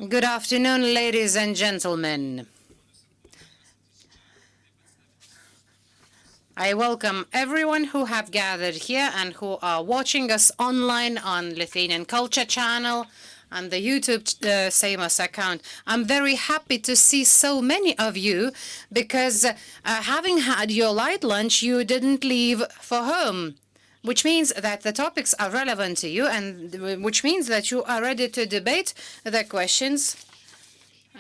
Good afternoon, ladies and gentlemen. I welcome everyone who have gathered here and who are watching us online on Lithuanian Culture Channel and the YouTube Seimas account. I'm very happy to see so many of you because having had your light lunch, you didn't leave for home, which means that the topics are relevant to you and which means that you are ready to debate the questions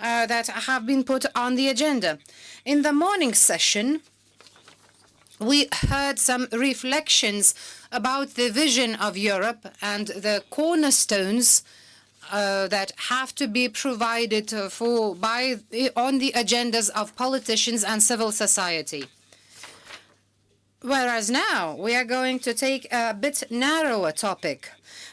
that have been put on the agenda. In the morning session, we heard some reflections about the vision of Europe and the cornerstones that have to be provided on the agendas of politicians and civil society. Whereas now we are going to take a bit narrower topic,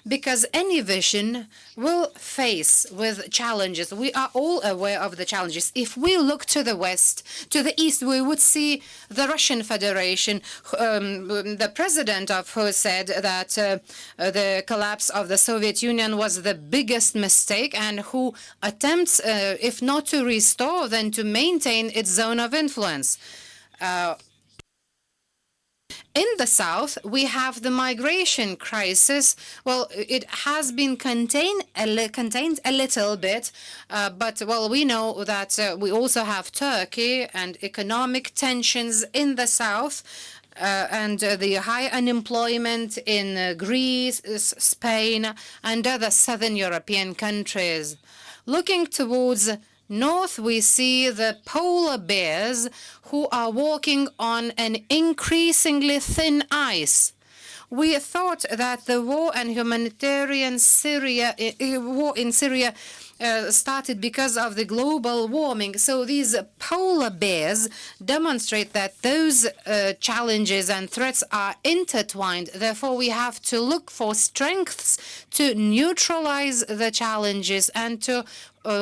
because any vision will face with challenges. We are all aware of the challenges. If we look to the west, to the east, we would see the Russian Federation, the president of who said that the collapse of the Soviet Union was the biggest mistake, and who attempts, if not to restore, then to maintain its zone of influence. In the south, we have the migration crisis. Well, it has been contained a little bit, but, well, we know that we also have Turkey and economic tensions in the south, and the high unemployment in Greece, Spain, and other southern European countries. Looking towards north, we see the polar bears who are walking on an increasingly thin ice. We thought that the war and humanitarian war in Syria started because of the global warming. So these polar bears demonstrate that those challenges and threats are intertwined. Therefore, we have to look for strengths to neutralize the challenges and to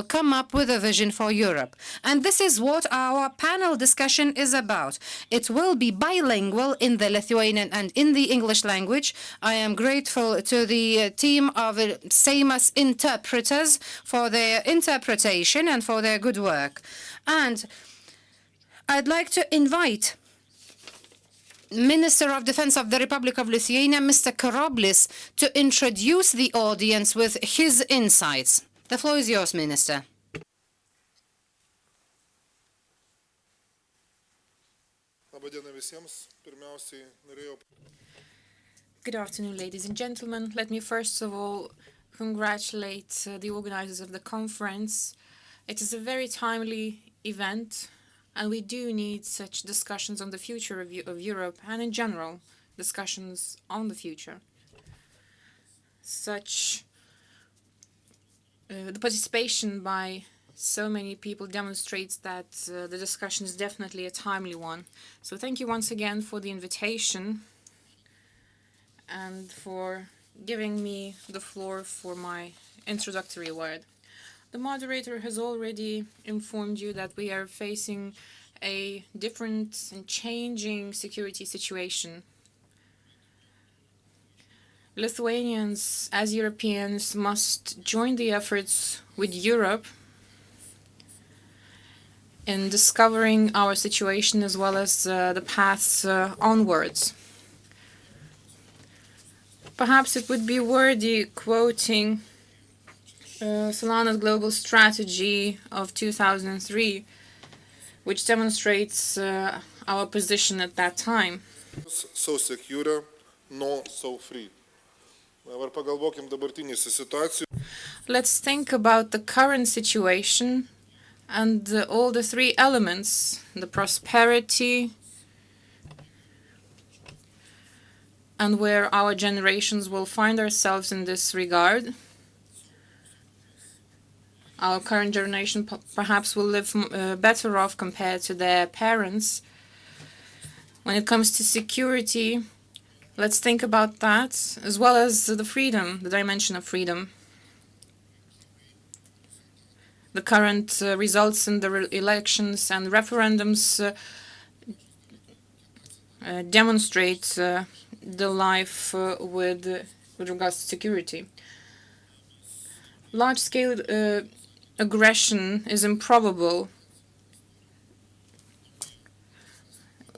come up with a vision for Europe. And this is what our panel discussion is about. It will be bilingual in the Lithuanian and in the English language. I am grateful to the team of Seimas interpreters for their interpretation and for their good work. And I'd like to invite Minister of Defense of the Republic of Lithuania, Mr. Karoblis, to introduce the audience with his insights. The floor is yours, Minister. Good afternoon, ladies and gentlemen. Let me first of all congratulate the organizers of the conference. It is a very timely event, and we do need such discussions on the future of Europe and, in general, discussions on the future. The participation by so many people demonstrates that the discussion is definitely a timely one. So thank you once again for the invitation and for giving me the floor for my introductory word. The moderator has already informed you that we are facing a different and changing security situation. Lithuanians, as Europeans, must join the efforts with Europe in discovering our situation as well as the paths onwards. Perhaps it would be worthy quoting Solana's global strategy of 2003, which demonstrates our position at that time. So secure, no so free. Let's think about the current situation and all the three elements, the prosperity, and where our generations will find ourselves in this regard. Our current generation perhaps will live better off compared to their parents. When it comes to security, let's think about that, as well as the freedom, the dimension of freedom. The current results in the elections and referendums demonstrate the life with regards to security. Large-scale aggression is improbable,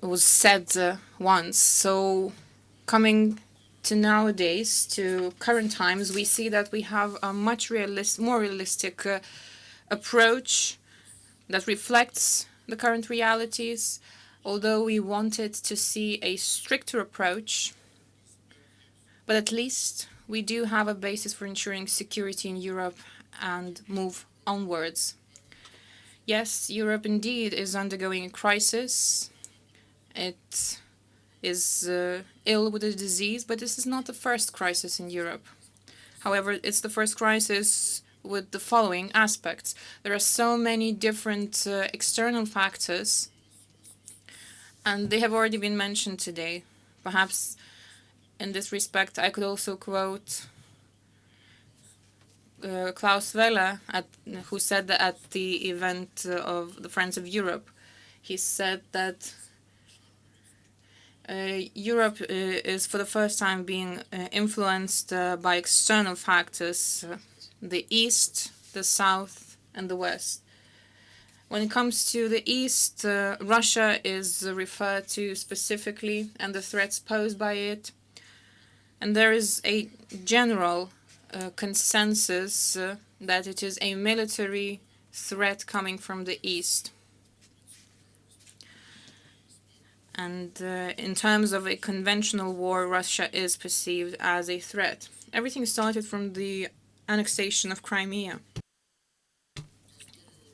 was said once. So coming to nowadays, to current times, we see that we have a much more realistic approach that reflects the current realities. Although we wanted to see a stricter approach, but at least we do have a basis for ensuring security in Europe and move onwards. Yes, Europe indeed is undergoing a crisis. It is ill with a disease, but this is not the first crisis in Europe. However, it's the first crisis with the following aspects. There are so many different external factors, and they have already been mentioned today. Perhaps in this respect, I could also quote Klaus Welle, who said that at the event of the Friends of Europe. He said that Europe is for the first time being influenced by external factors, the East, the South, and the West. When it comes to the East, Russia is referred to specifically and the threats posed by it. And there is a general consensus that it is a military threat coming from the East. And in terms of a conventional war, Russia is perceived as a threat. Everything started from the annexation of Crimea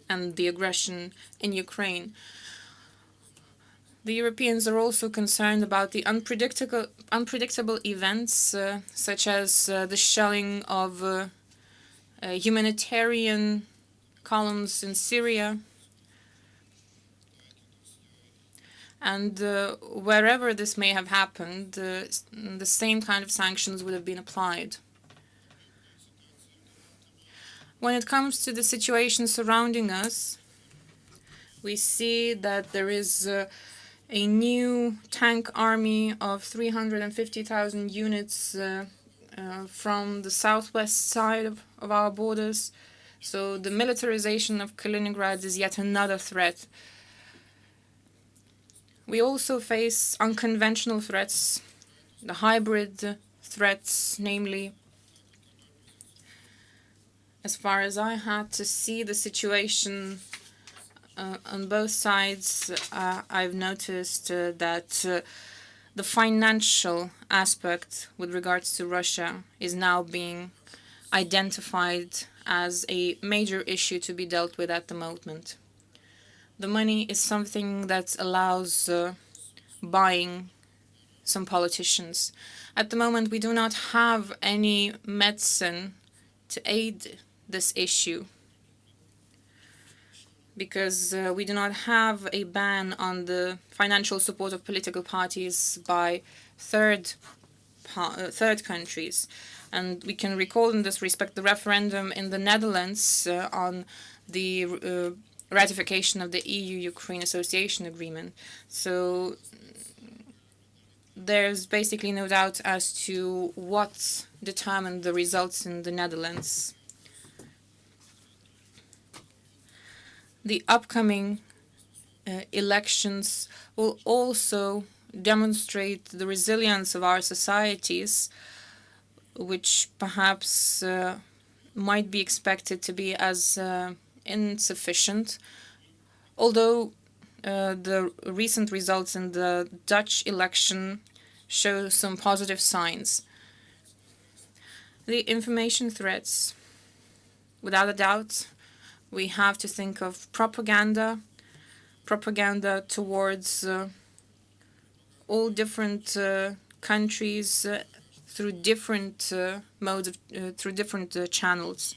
and the aggression in Ukraine. The Europeans are also concerned about the unpredictable events, such as the shelling of humanitarian columns in Syria. And wherever this may have happened, the same kind of sanctions would have been applied. When it comes to the situation surrounding us, we see that there is a new tank army of 350,000 units from the southwest side of our borders. So the militarization of Kaliningrad is yet another threat. We also face unconventional threats, the hybrid threats, namely. As far as I had to see the situation on both sides, I've noticed that the financial aspect with regards to Russia is now being identified as a major issue to be dealt with at the moment. The money is something that allows buying some politicians. At the moment, we do not have any medicine to aid this issue because we do not have a ban on the financial support of political parties by third countries. And we can recall in this respect the referendum in the Netherlands on the ratification of the EU-Ukraine Association Agreement. So there's basically no doubt as to what determined the results in the Netherlands. The upcoming elections will also demonstrate the resilience of our societies, which perhaps might be expected to be as insufficient, although the recent results in the Dutch election show some positive signs. The information threats, without a doubt, we have to think of propaganda towards all different countries through different modes of, through different channels.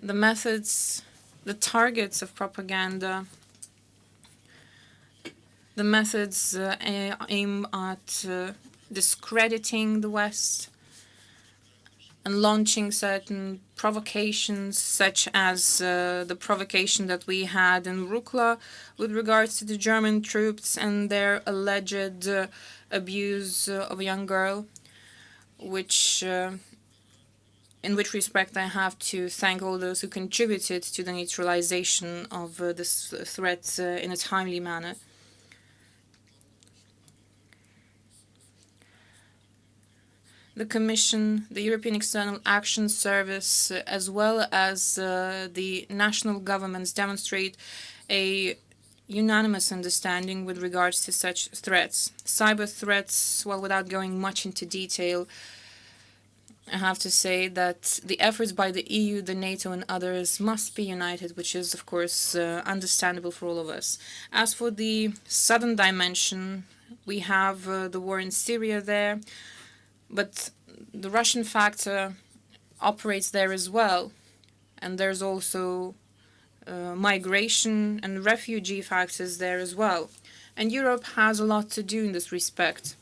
The methods, the targets of propaganda, the methods aim at discrediting the West and launching certain provocations, such as the provocation that we had in Rukla with regards to the German troops and their alleged abuse of a young girl, which in which respect I have to thank all those who contributed to the neutralization of this threat in a timely manner. The Commission, the European External Action Service, as well as the national governments demonstrate a unanimous understanding with regards to such threats. Cyber threats, well, without going much into detail, I have to say that the efforts by the EU, the NATO, and others must be united, which is, of course, understandable for all of us. As for the southern dimension, we have the war in Syria there, but the Russian factor operates there as well. And there's also migration and refugee factors there as well. And Europe has a lot to do in this respect.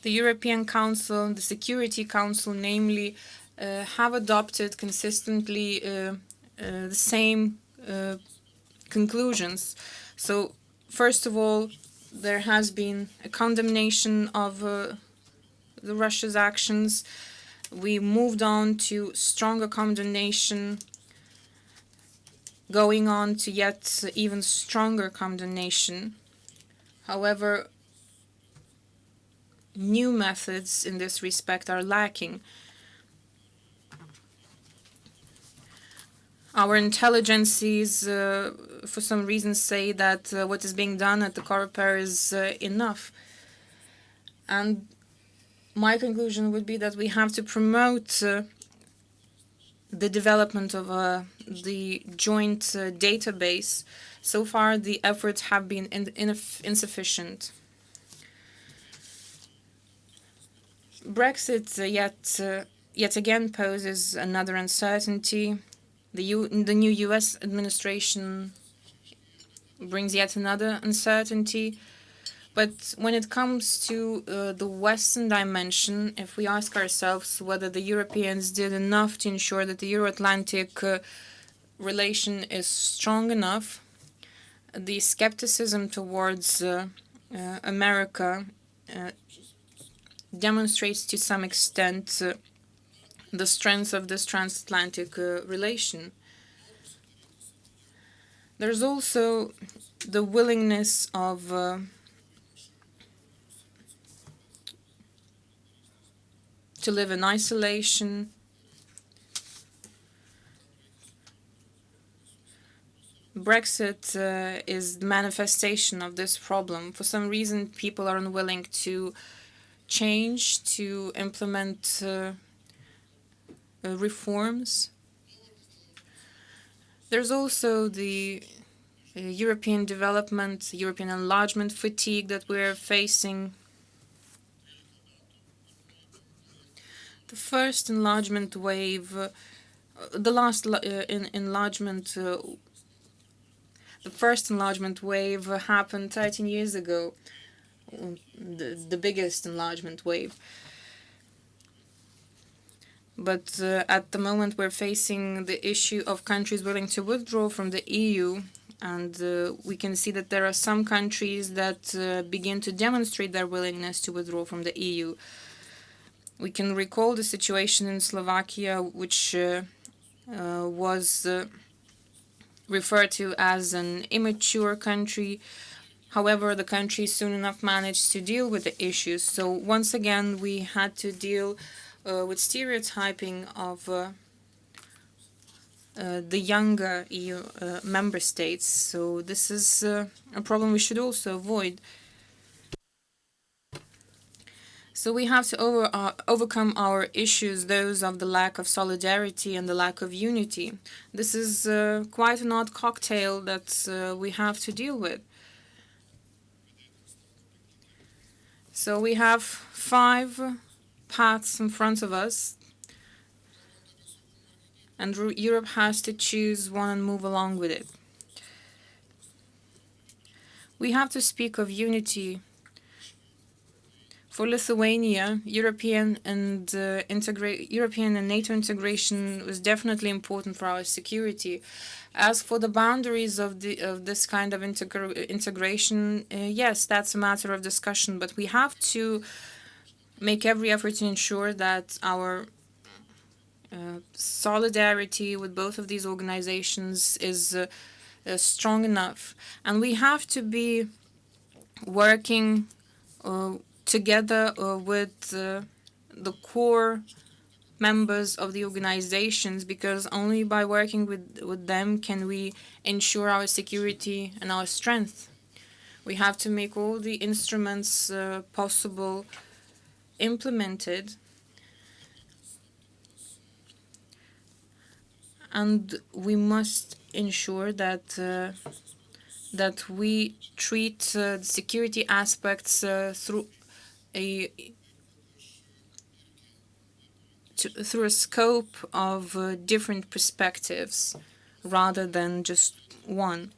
The European Council, the Security Council, namely, have adopted consistently the same conclusions. So, first of all, there has been a condemnation of the Russia's actions. We moved on to stronger condemnation, going on to yet even stronger condemnation. However, new methods in this respect are lacking. Our intelligences, for some reason, say that what is being done at the Coreper is enough. And my conclusion would be that we have to promote the development of the joint database. So far, the efforts have been insufficient. Brexit yet again poses another uncertainty. The new U.S. administration brings yet another uncertainty. But when it comes to the Western dimension, if we ask ourselves whether the Europeans did enough to ensure that the Euro-Atlantic relation is strong enough, the skepticism towards America demonstrates to some extent the strength of this transatlantic relation. There's also the willingness of to live in isolation. Brexit is the manifestation of this problem. For some reason, people are unwilling to change, to implement reforms. There's also the European development, European enlargement fatigue that we're facing. The first enlargement wave, the first enlargement wave happened 13 years ago, the biggest enlargement wave. But at the moment, we're facing the issue of countries willing to withdraw from the EU, and we can see that there are some countries that begin to demonstrate their willingness to withdraw from the EU. We can recall the situation in Slovakia, which was referred to as an immature country. However, the country soon enough managed to deal with the issues. So once again, we had to deal with stereotyping of the younger EU member states. So this is a problem we should also avoid. So we have to overcome our issues, those of the lack of solidarity and the lack of unity. This is quite an odd cocktail that we have to deal with. So we have 5 paths in front of us, and Europe has to choose one and move along with it. We have to speak of unity. For Lithuania, European and NATO integration was definitely important for our security. As for the boundaries of this kind of integration, yes, that's a matter of discussion. But we have to make every effort to ensure that our solidarity with both of these organizations is strong enough. And we have to be working together with the core members of the organizations, because only by working with them can we ensure our security and our strength. We have to make all the instruments possible implemented, and we must ensure that we treat the security aspects through a through a scope of different perspectives rather than just one.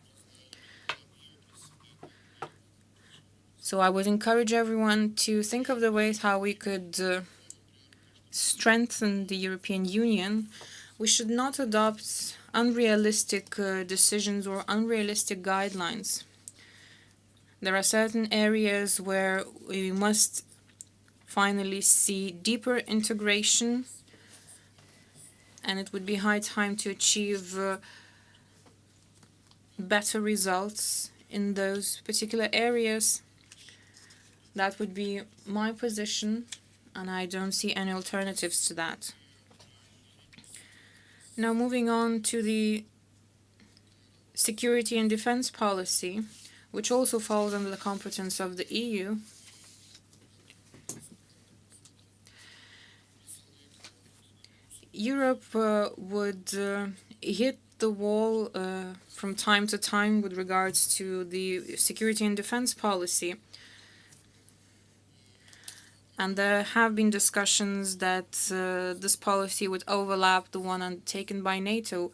So I would encourage everyone to think of the ways how we could strengthen the European Union. We should not adopt unrealistic decisions or unrealistic guidelines. There are certain areas where we must finally see deeper integration, and it would be high time to achieve better results in those particular areas. That would be my position, and I don't see any alternatives to that. Now, moving on to the security and defense policy, which also falls under the competence of the EU. Europe would hit the wall from time to time with regards to the security and defense policy. And there have been discussions that this policy would overlap the one undertaken by NATO.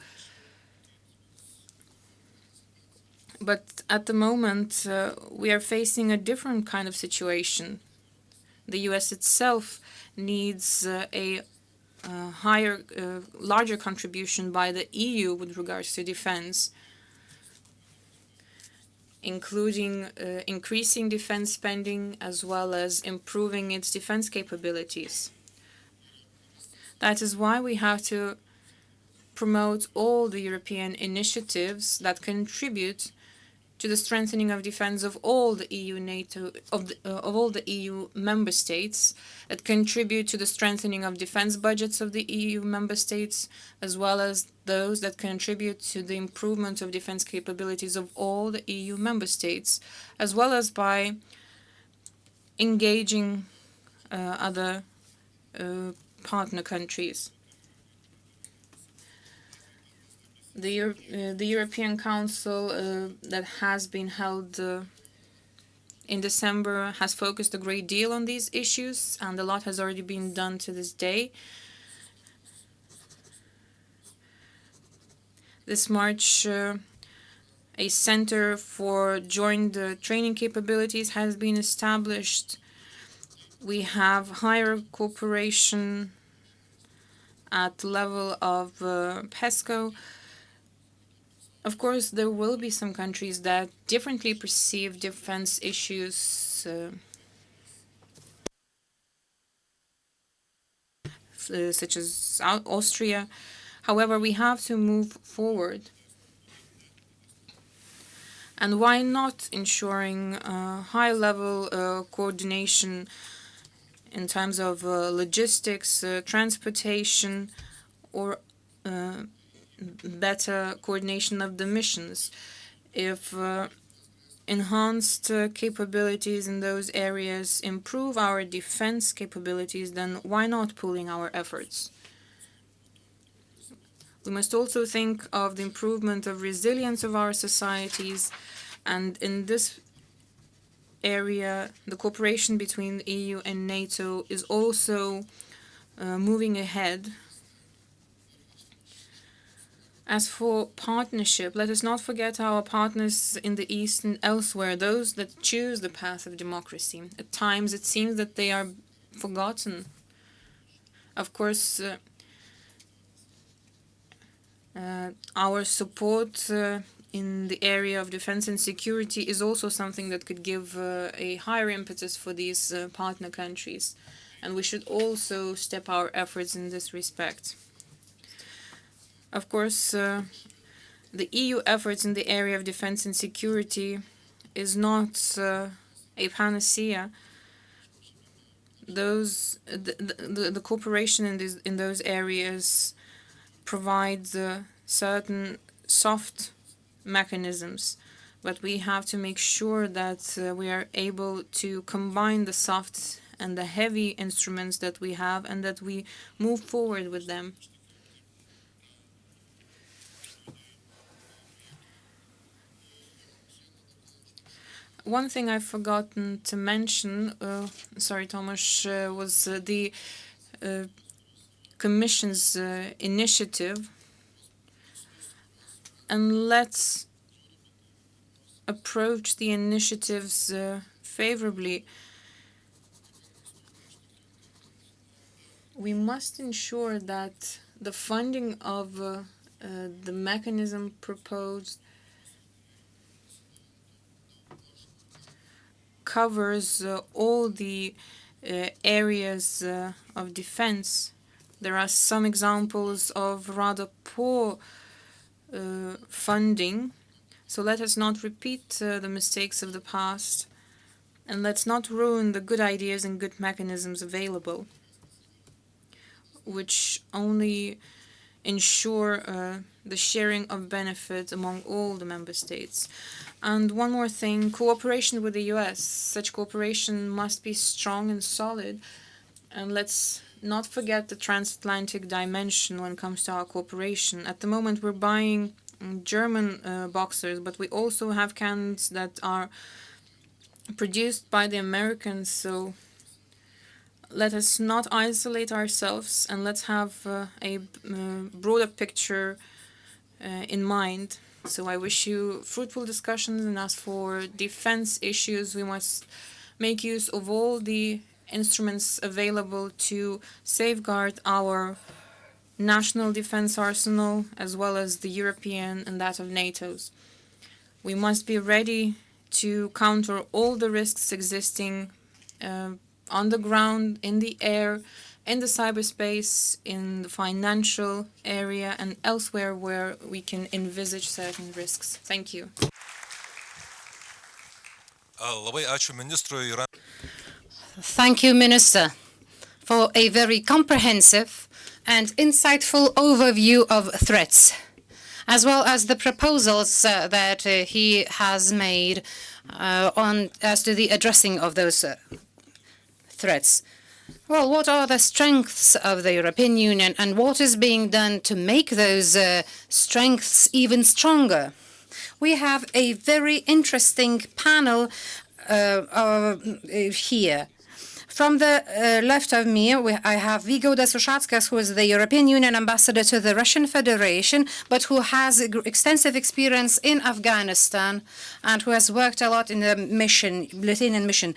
But at the moment, we are facing a different kind of situation. The US itself needs a larger contribution by the EU with regards to defense, including increasing defense spending as well as improving its defense capabilities. That is why we have to promote all the European initiatives that contribute to the strengthening of defense of all the all the EU member states, that contribute to the strengthening of defense budgets of the EU member states, as well as those that contribute to the improvement of defense capabilities of all the EU member states, as well as by engaging other partner countries. The European Council that has been held in December has focused a great deal on these issues, and a lot has already been done to this day. This March, a Center for Joint Training Capabilities has been established. We have higher cooperation at the level of PESCO. Of course, there will be some countries that differently perceive defense issues, such as Austria. However, we have to move forward. And why not ensuring high-level coordination in terms of logistics, transportation, or better coordination of the missions? If enhanced capabilities in those areas improve our defense capabilities, then why not pooling our efforts? We must also think of the improvement of resilience of our societies, and in this area, the cooperation between the EU and NATO is also moving ahead. As for partnership, let us not forget our partners in the East and elsewhere, those that choose the path of democracy. At times it seems that they are forgotten. Of course, our support in the area of defense and security is also something that could give a higher impetus for these partner countries. and we should also step our efforts in this respect. Of course, the EU efforts in the area of defense and security is not a panacea. The cooperation in those areas provides certain soft mechanisms, but we have to make sure that we are able to combine the soft and the heavy instruments that we have, and that we move forward with them. One thing I've forgotten to mention, sorry, Tomasz, was the Commission's initiative. And let's approach the initiatives favorably. We must ensure that the funding of the mechanism proposed covers all the areas of defense. There are some examples of rather poor funding, so let us not repeat the mistakes of the past, and let's not ruin the good ideas and good mechanisms available, which only ensure the sharing of benefits among all the member states. And one more thing, cooperation with the US. Such cooperation must be strong and solid, and let's not forget the transatlantic dimension when it comes to our cooperation. At the moment we're buying German Boxers, but we also have cannons that are produced by the Americans, so let us not isolate ourselves, and let's have a broader picture in mind. So I wish you fruitful discussions, and as for defense issues, we must make use of all the instruments available to safeguard our national defense arsenal as well as the European and that of NATO's. We must be ready to counter all the risks existing on the ground, in the air, in the cyberspace, in the financial area, and elsewhere where we can envisage certain risks. Thank you. Thank you, Minister, for a very comprehensive and insightful overview of threats, as well as the proposals that he has made as to the addressing of those threats. Well, what are the strengths of the European Union, and what is being done to make those strengths even stronger? We have a very interesting panel here. From the left of me, I have Vygaudas Ušackas, who is the European Union ambassador to the Russian Federation, but who has extensive experience in Afghanistan and who has worked a lot in the mission, Lithuanian mission.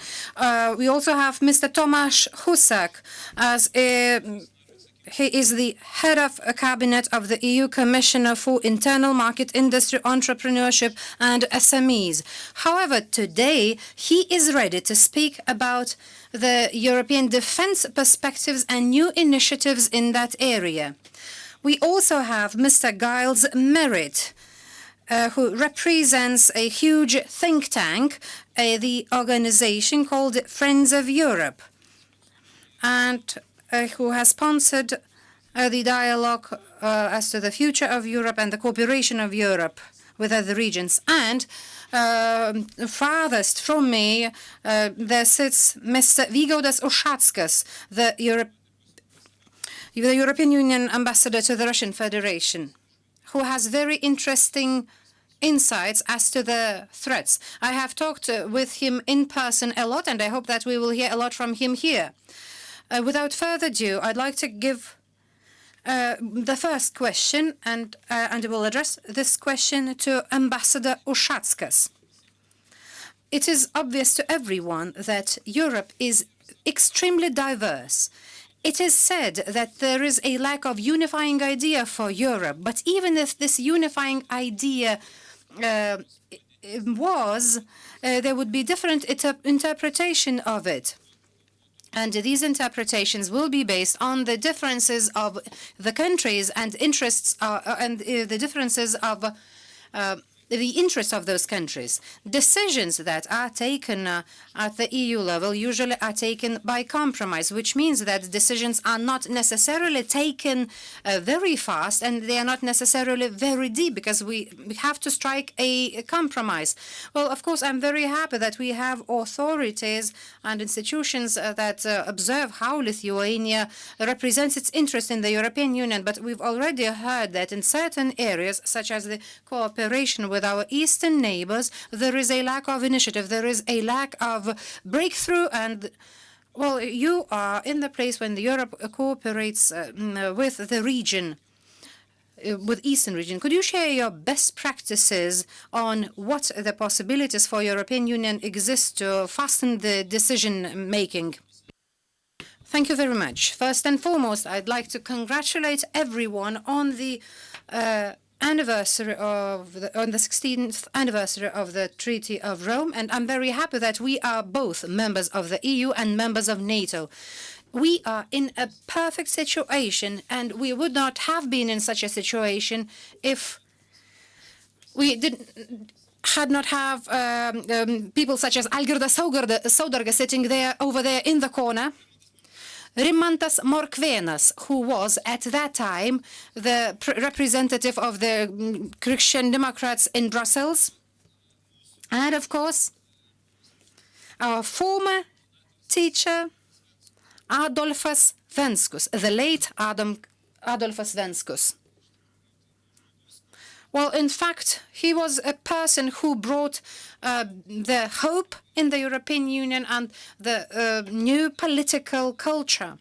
We also have Mr. Tomasz Husak, as he is the head of a cabinet of the EU Commissioner for Internal Market, Industry, Entrepreneurship and SMEs. However, today he is ready to speak about the European defense perspectives and new initiatives in that area. We also have Mr. Giles Merritt, who represents a huge think tank, the organization called Friends of Europe, and who has sponsored the dialogue as to the future of Europe and the cooperation of Europe with other regions. And farthest from me, there sits Mr. Vygaudas Ušackas, the European Union ambassador to the Russian Federation, who has very interesting insights as to the threats. I have talked with him in person a lot, and I hope that we will hear a lot from him here. Without further ado, I'd like to give the first question, and I will address this question to Ambassador Ušackas. It is obvious to everyone that Europe is extremely diverse. It is said that there is a lack of unifying idea for Europe, but even if this unifying idea there would be different interpretation of it. And these interpretations will be based on the differences of the countries and interests the differences of the interests of those countries. Decisions that are taken at the EU level usually are taken by compromise, which means that decisions are not necessarily taken very fast and they are not necessarily very deep because we have to strike a compromise. Well, of course, I'm very happy that we have authorities and institutions that observe how Lithuania represents its interest in the European Union, but we've already heard that in certain areas, such as the cooperation with our eastern neighbors, there is a lack of initiative, there is a lack of breakthrough, and well, you are in the place when Europe cooperates with the region, with Eastern region. Could you share your best practices on what the possibilities for European Union exist to fasten the decision making? Thank you very much. First and foremost, I'd like to congratulate everyone on the anniversary of on the 16th anniversary of the Treaty of Rome, and I'm very happy that we are both members of the EU and members of NATO. We are in a perfect situation, and we would not have been in such a situation if we had not have people such as Algirdas Saudargas sitting there over there in the corner. Rimantas Morkvenas, who was at that time the representative of the Christian Democrats in Brussels. And of course, our former teacher, Adolfas Venskus, the late Adolfas Venskus. Well, in fact, he was a person who brought the hope in the European Union and the new political culture.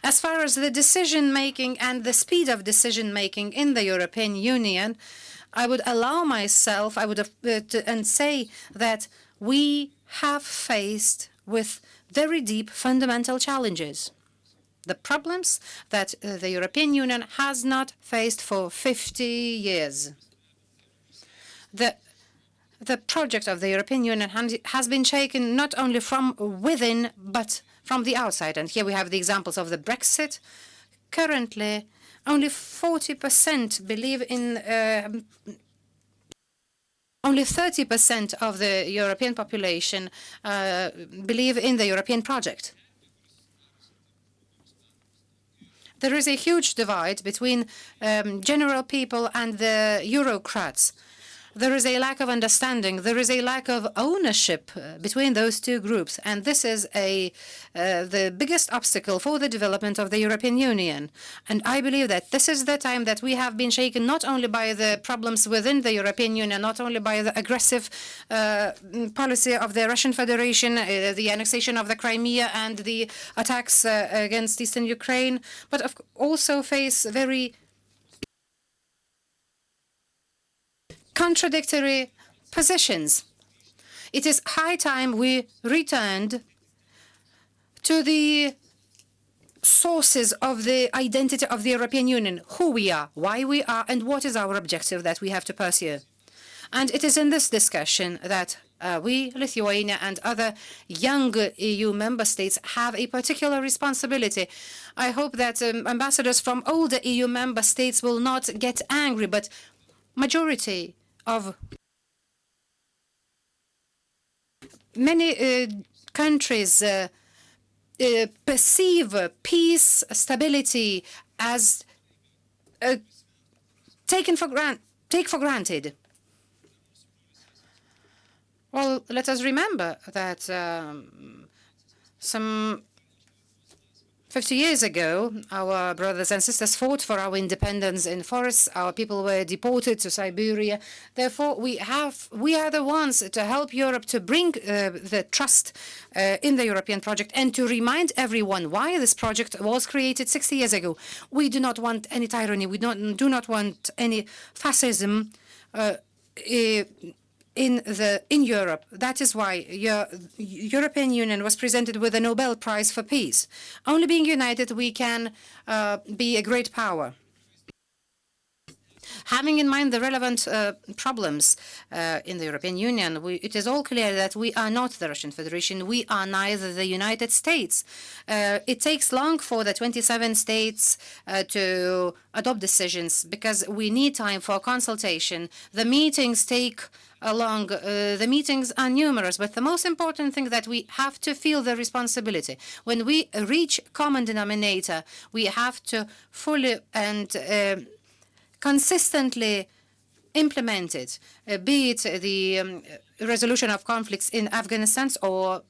As far as the decision-making and the speed of decision-making in the European Union, I would allow myself, and say that we have faced with very deep fundamental challenges. The problems that the European Union has not faced for 50 years. The project of the European Union has been shaken not only from within, but from the outside. And here we have the examples of the Brexit. Currently, only 40% believe in only 30% of the European population believe in the European project. There is a huge divide between general people and the Eurocrats. There is a lack of understanding. There is a lack of ownership between those two groups. And this is the biggest obstacle for the development of the European Union. And I believe that this is the time that we have been shaken not only by the problems within the European Union, not only by the aggressive policy of the Russian Federation, the annexation of the Crimea and the attacks against eastern Ukraine, but also face very contradictory positions. It is high time we returned to the sources of the identity of the European Union, who we are, why we are, and what is our objective that we have to pursue. And it is in this discussion that we, Lithuania, and other young EU member states have a particular responsibility. I hope that ambassadors from older EU member states will not get angry, but majority of many countries perceive peace, stability as take for granted. Well, let us remember that some 50 years ago, our brothers and sisters fought for our independence in forests. Our people were deported to Siberia. Therefore, we are the ones to help Europe to bring the trust in the European project and to remind everyone why this project was created 60 years ago. We do not want any tyranny. We do not want any fascism in Europe. That is why European Union was presented with a Nobel Prize for Peace. Only being united we can be a great power. Having in mind the relevant problems in the European Union, it is all clear that we are not the Russian Federation. We are neither the United States. It takes long for the 27 states to adopt decisions because we need time for consultation. The meetings take long. The meetings are numerous, but the most important thing that we have to feel the responsibility. When we reach common denominator, we have to fully and consistently implement it, be it the resolution of conflicts in Afghanistan or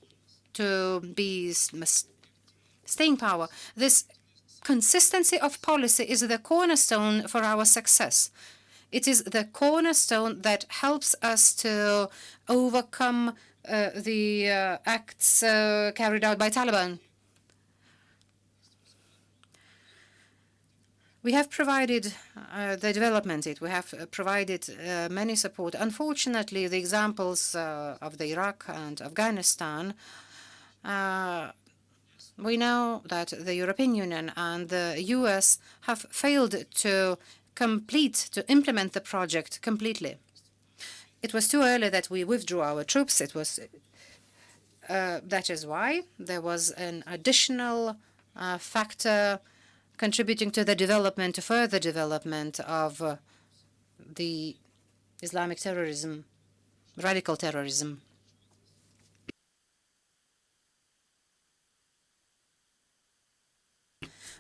to be staying power. This consistency of policy is the cornerstone for our success. It is the cornerstone that helps us to overcome the acts carried out by Taliban. We have provided the development. We have provided many support. Unfortunately, the examples of the Iraq and Afghanistan, we know that the European Union and the US have failed to implement the project completely. It was too early that we withdrew our troops. That is why there was an additional factor contributing to the further development of the Islamic terrorism, radical terrorism.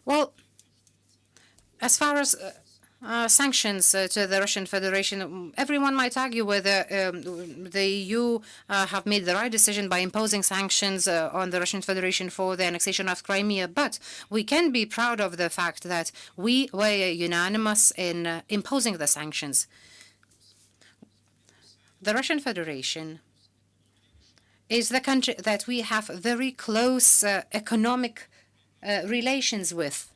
Well, as far as sanctions to the Russian Federation, everyone might argue whether the EU have made the right decision by imposing sanctions on the Russian Federation for the annexation of Crimea, but we can be proud of the fact that we were unanimous in imposing the sanctions. The Russian Federation is the country that we have very close economic relations with.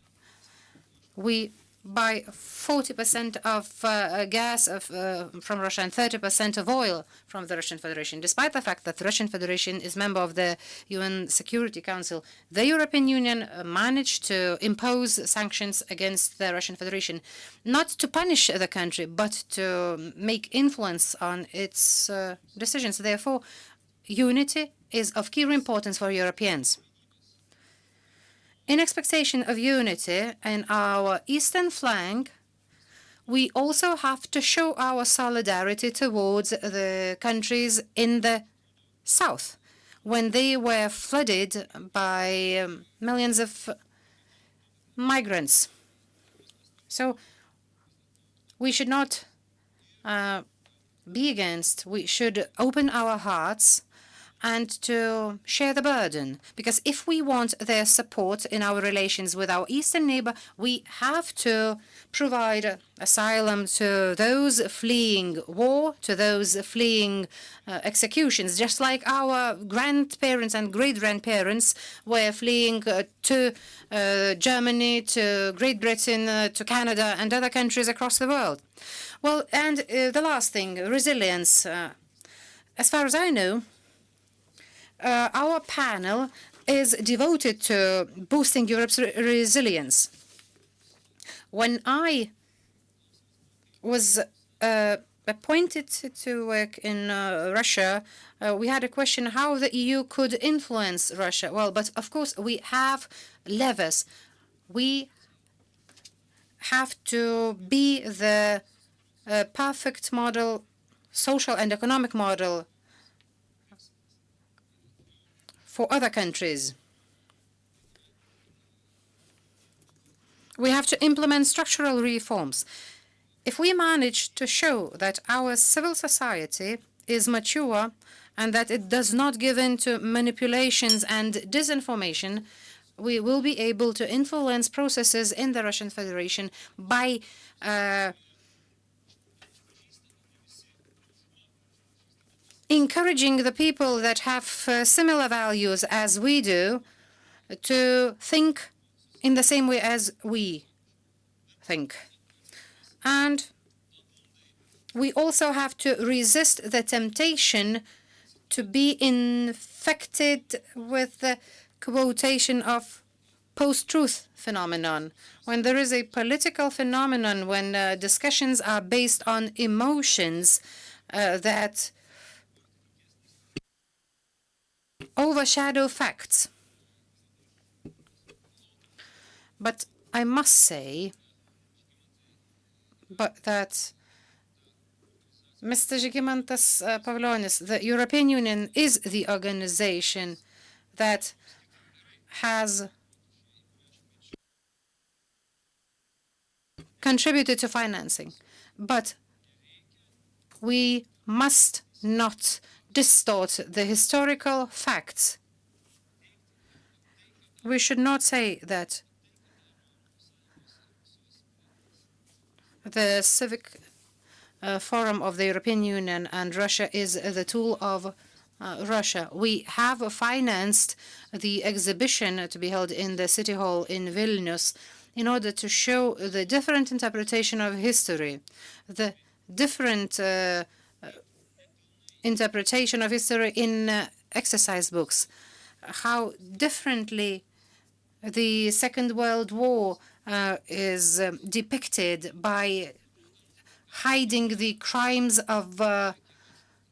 We buy 40% of gas from Russia and 30% of oil from the Russian Federation. Despite the fact that the Russian Federation is member of the UN Security Council, the European Union managed to impose sanctions against the Russian Federation, not to punish the country, but to make influence on its decisions. Therefore, unity is of key importance for Europeans. In expectation of unity in our eastern flank, we also have to show our solidarity towards the countries in the south when they were flooded by millions of migrants. So we should not be against. We should open our hearts and to share the burden. Because if we want their support in our relations with our eastern neighbor, we have to provide asylum to those fleeing war, to those fleeing executions, just like our grandparents and great-grandparents were fleeing to Germany, to Great Britain, to Canada, and other countries across the world. Well, and the last thing, resilience. As far as I know, our panel is devoted to boosting Europe's resilience. When I was appointed to work in Russia, we had a question how the EU could influence Russia. Well, but of course we have levers. We have to be the perfect model, social and economic model for other countries. We have to implement structural reforms. If we manage to show that our civil society is mature and that it does not give in to manipulations and disinformation, we will be able to influence processes in the Russian Federation by encouraging the people that have similar values as we do to think in the same way as we think. And we also have to resist the temptation to be infected with the quotation of post-truth phenomenon, when there is a political phenomenon, when discussions are based on emotions that overshadow facts. But I must say that Mr. Žygimantas Pavlionis, the European Union is the organization that has contributed to financing. But we must not distort the historical facts. We should not say that the civic forum of the European Union and Russia is the tool of Russia. We have financed the exhibition to be held in the City Hall in Vilnius in order to show the different interpretation of history, the different interpretation of history in exercise books, how differently the Second World War is depicted by hiding the crimes of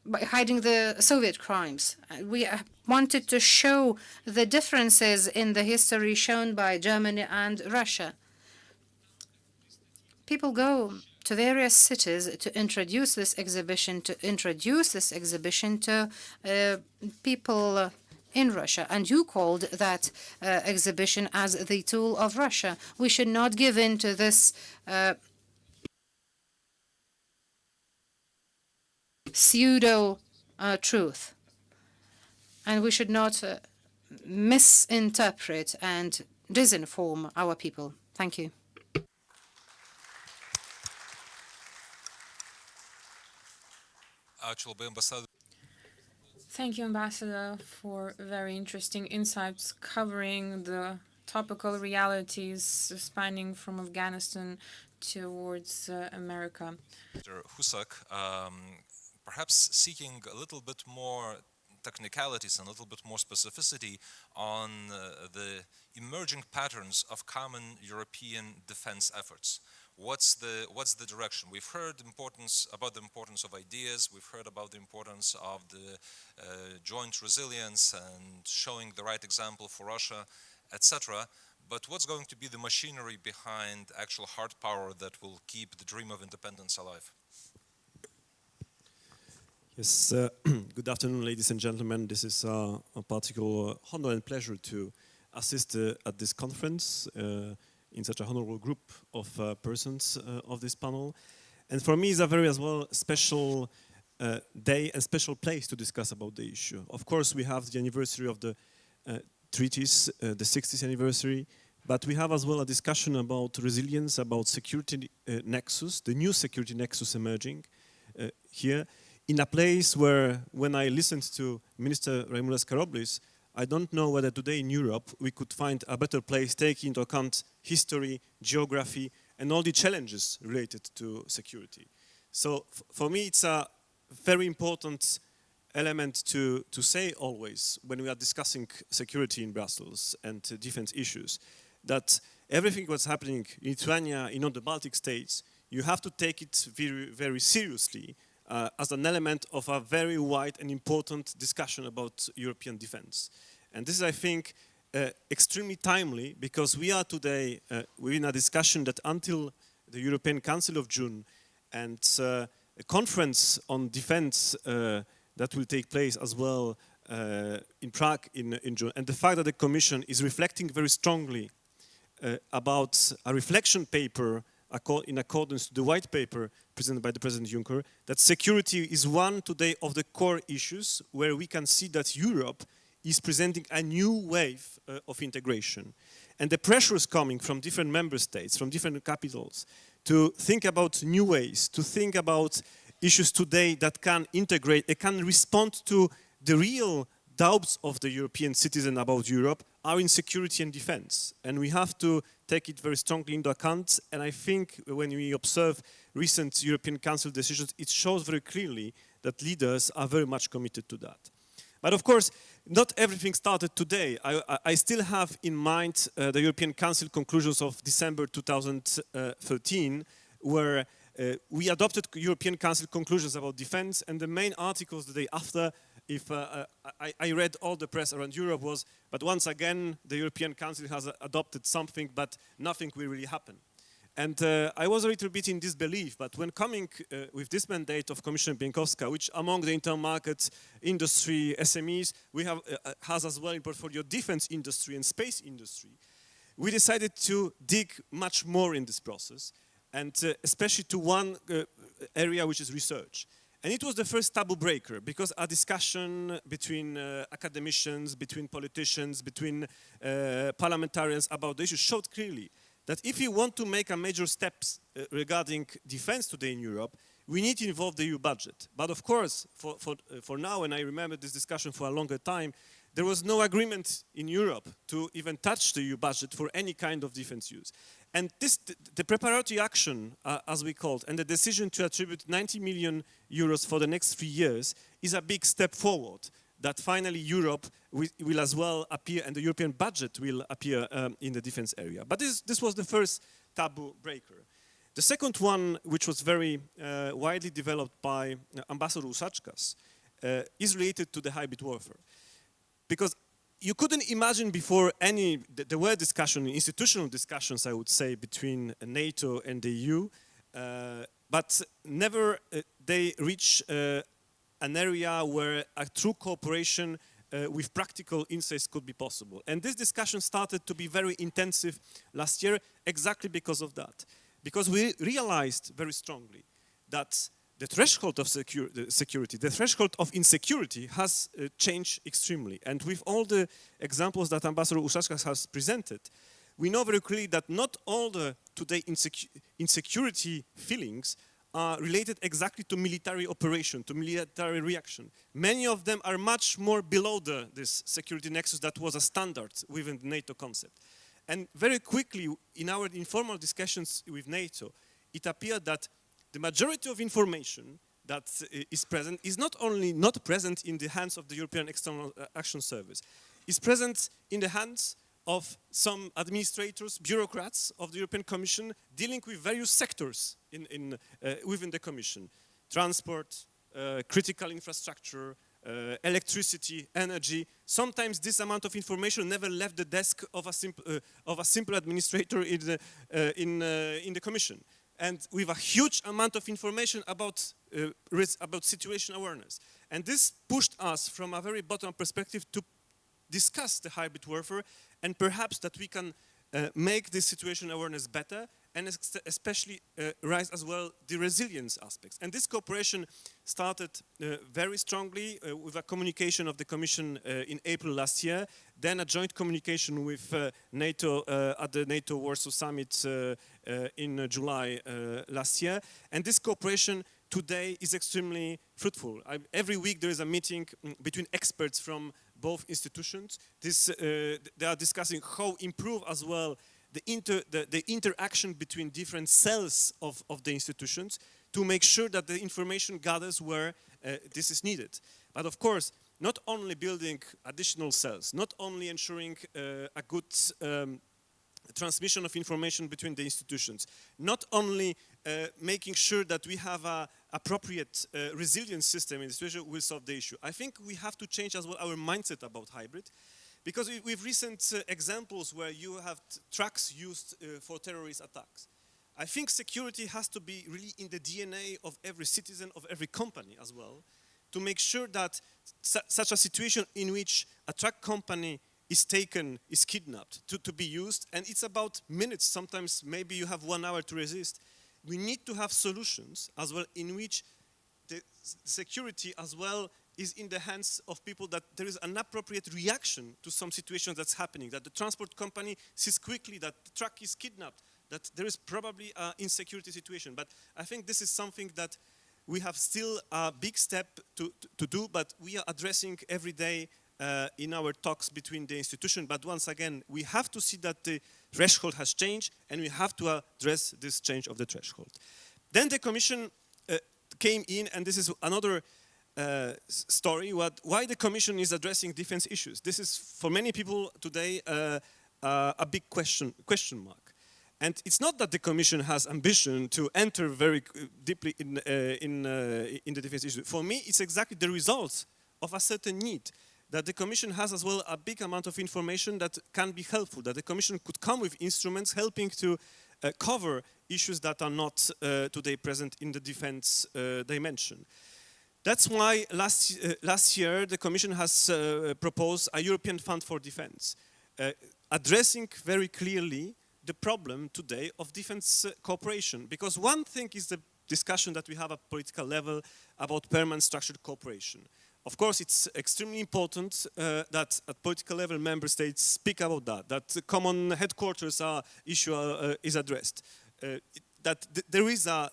by hiding the Soviet crimes. We wanted to show the differences in the history shown by Germany and Russia. People go to various cities to introduce this exhibition, to people in Russia. And you called that exhibition as the tool of Russia. We should not give in to this pseudo-truth. And we should not misinterpret and disinform our people. Thank you. Thank you, Ambassador, for very interesting insights covering the topical realities spanning from Afghanistan towards America. Mr. Husak, perhaps seeking a little bit more technicalities and a little bit more specificity on the emerging patterns of common European defense efforts. What's the direction? We've heard about the importance of ideas. We've heard about the importance of the joint resilience and showing the right example for Russia, etc. But what's going to be the machinery behind actual hard power that will keep the dream of independence alive? Yes, good afternoon, ladies and gentlemen. This is a particular honor and pleasure to assist at this conference in such a honorable group of persons of this panel. And for me, it's a very as well special day and special place to discuss about the issue. Of course, we have the anniversary of the treaties, the 60th anniversary, but we have as well a discussion about resilience, about security nexus, the new security nexus emerging here, in a place where, when I listened to Minister Raimundas Karoblis, I don't know whether today in Europe we could find a better place taking into account history, geography, and all the challenges related to security. So for me, it's a very important element to say always when we are discussing security in Brussels and defense issues, that everything what's happening in Lithuania, in all the Baltic states, you have to take it very, very seriously as an element of a very wide and important discussion about European defense. And this is, I think, extremely timely, because we are today within a discussion that until the European Council of June and a conference on defense that will take place as well in Prague in June, and the fact that the Commission is reflecting very strongly about a reflection paper in accordance to the white paper presented by the President Juncker, that security is one today of the core issues where we can see that Europe is presenting a new wave of integration. And the pressure is coming from different member states, from different capitals, to think about new ways, to think about issues today that can integrate, it can respond to the real doubts of the European citizen about Europe are in security and defense. And we have to take it very strongly into account. And I think when we observe recent European Council decisions, it shows very clearly that leaders are very much committed to that. But of course, not everything started today. I still have in mind the European Council conclusions of December 2013, where we adopted European Council conclusions about defense, and the main articles the day after, if I read all the press around Europe, was, but once again, the European Council has adopted something, but nothing will really happen. And I was a little bit in disbelief, but when coming with this mandate of Commissioner Bieńkowska, which among the internal market, industry, SMEs, we have has as well in portfolio defense industry and space industry, we decided to dig much more in this process, and especially to one area, which is research. And it was the first taboo breaker, because a discussion between academicians, between politicians, between parliamentarians about the issue showed clearly that if you want to make a major steps regarding defense today in Europe, we need to involve the EU budget. But of course, for now, and I remember this discussion for a longer time, there was no agreement in Europe to even touch the EU budget for any kind of defense use. And this, the preparatory action, as we called, and the decision to attribute 90 million euros for the next 3 years is a big step forward, that finally Europe will as well appear, and the European budget will appear in the defense area. But this was the first taboo breaker. The second one, which was very widely developed by Ambassador Ušackas, is related to the hybrid warfare. Because you couldn't imagine before there were institutional discussions, I would say, between NATO and the EU, but never they reach an area where a true cooperation with practical insights could be possible. And this discussion started to be very intensive last year exactly because of that. Because we realized very strongly that the threshold of security, the threshold of insecurity has changed extremely. And with all the examples that Ambassador Ušackas has presented, we know very clearly that not all the today insecurity feelings are related exactly to military operation, to military reaction. Many of them are much more below this security nexus that was a standard within the NATO concept. And very quickly, in our informal discussions with NATO, it appeared that the majority of information that is present is not only not present in the hands of the European External Action Service, is present in the hands of some administrators, bureaucrats of the European Commission dealing with various sectors within the Commission. Transport, critical infrastructure, electricity, energy. Sometimes this amount of information never left the desk of a simple administrator in the Commission. And with a huge amount of information about situation awareness. And this pushed us from a very bottom-up perspective to discuss the hybrid warfare, and perhaps that we can make this situation awareness better, and especially raise as well the resilience aspects. And this cooperation started very strongly with a communication of the Commission in April last year, then a joint communication with NATO at the NATO Warsaw Summit in July last year. And this cooperation today is extremely fruitful. Every week there is a meeting between experts from both institutions. They are discussing how improve as well the interaction between different cells of the institutions to make sure that the information gathers where this is needed. But of course, not only building additional cells, not only ensuring a good transmission of information between the institutions, not only making sure that we have an appropriate resilience system in this situation will solve the issue. I think we have to change as well our mindset about hybrid, because with recent examples where you have trucks used for terrorist attacks. I think security has to be really in the DNA of every citizen, of every company as well, to make sure that such a situation in which a truck company is taken, is kidnapped to be used, and it's about minutes, sometimes maybe you have 1 hour to resist. We need to have solutions as well in which the security as well is in the hands of people, that there is an appropriate reaction to some situation that's happening, that the transport company sees quickly that the truck is kidnapped, that there is probably an insecurity situation. But I think this is something that we have still a big step to do, but we are addressing every day in our talks between the institutions. But once again, we have to see that the threshold has changed, and we have to address this change of the threshold. Then the Commission came in, and this is another story why the Commission is addressing defense issues. This is, for many people today, a big question mark. And it's not that the Commission has ambition to enter very deeply in the defense issue. For me, it's exactly the result of a certain need, that the Commission has as well a big amount of information that can be helpful, that the Commission could come with instruments helping to cover issues that are not today present in the defense dimension. That's why last year the Commission has proposed a European Fund for Defense, addressing very clearly the problem today of defense cooperation. Because one thing is the discussion that we have at political level about permanent structured cooperation. Of course, it's extremely important that at political level member states speak about that common headquarters issue is addressed, that there is a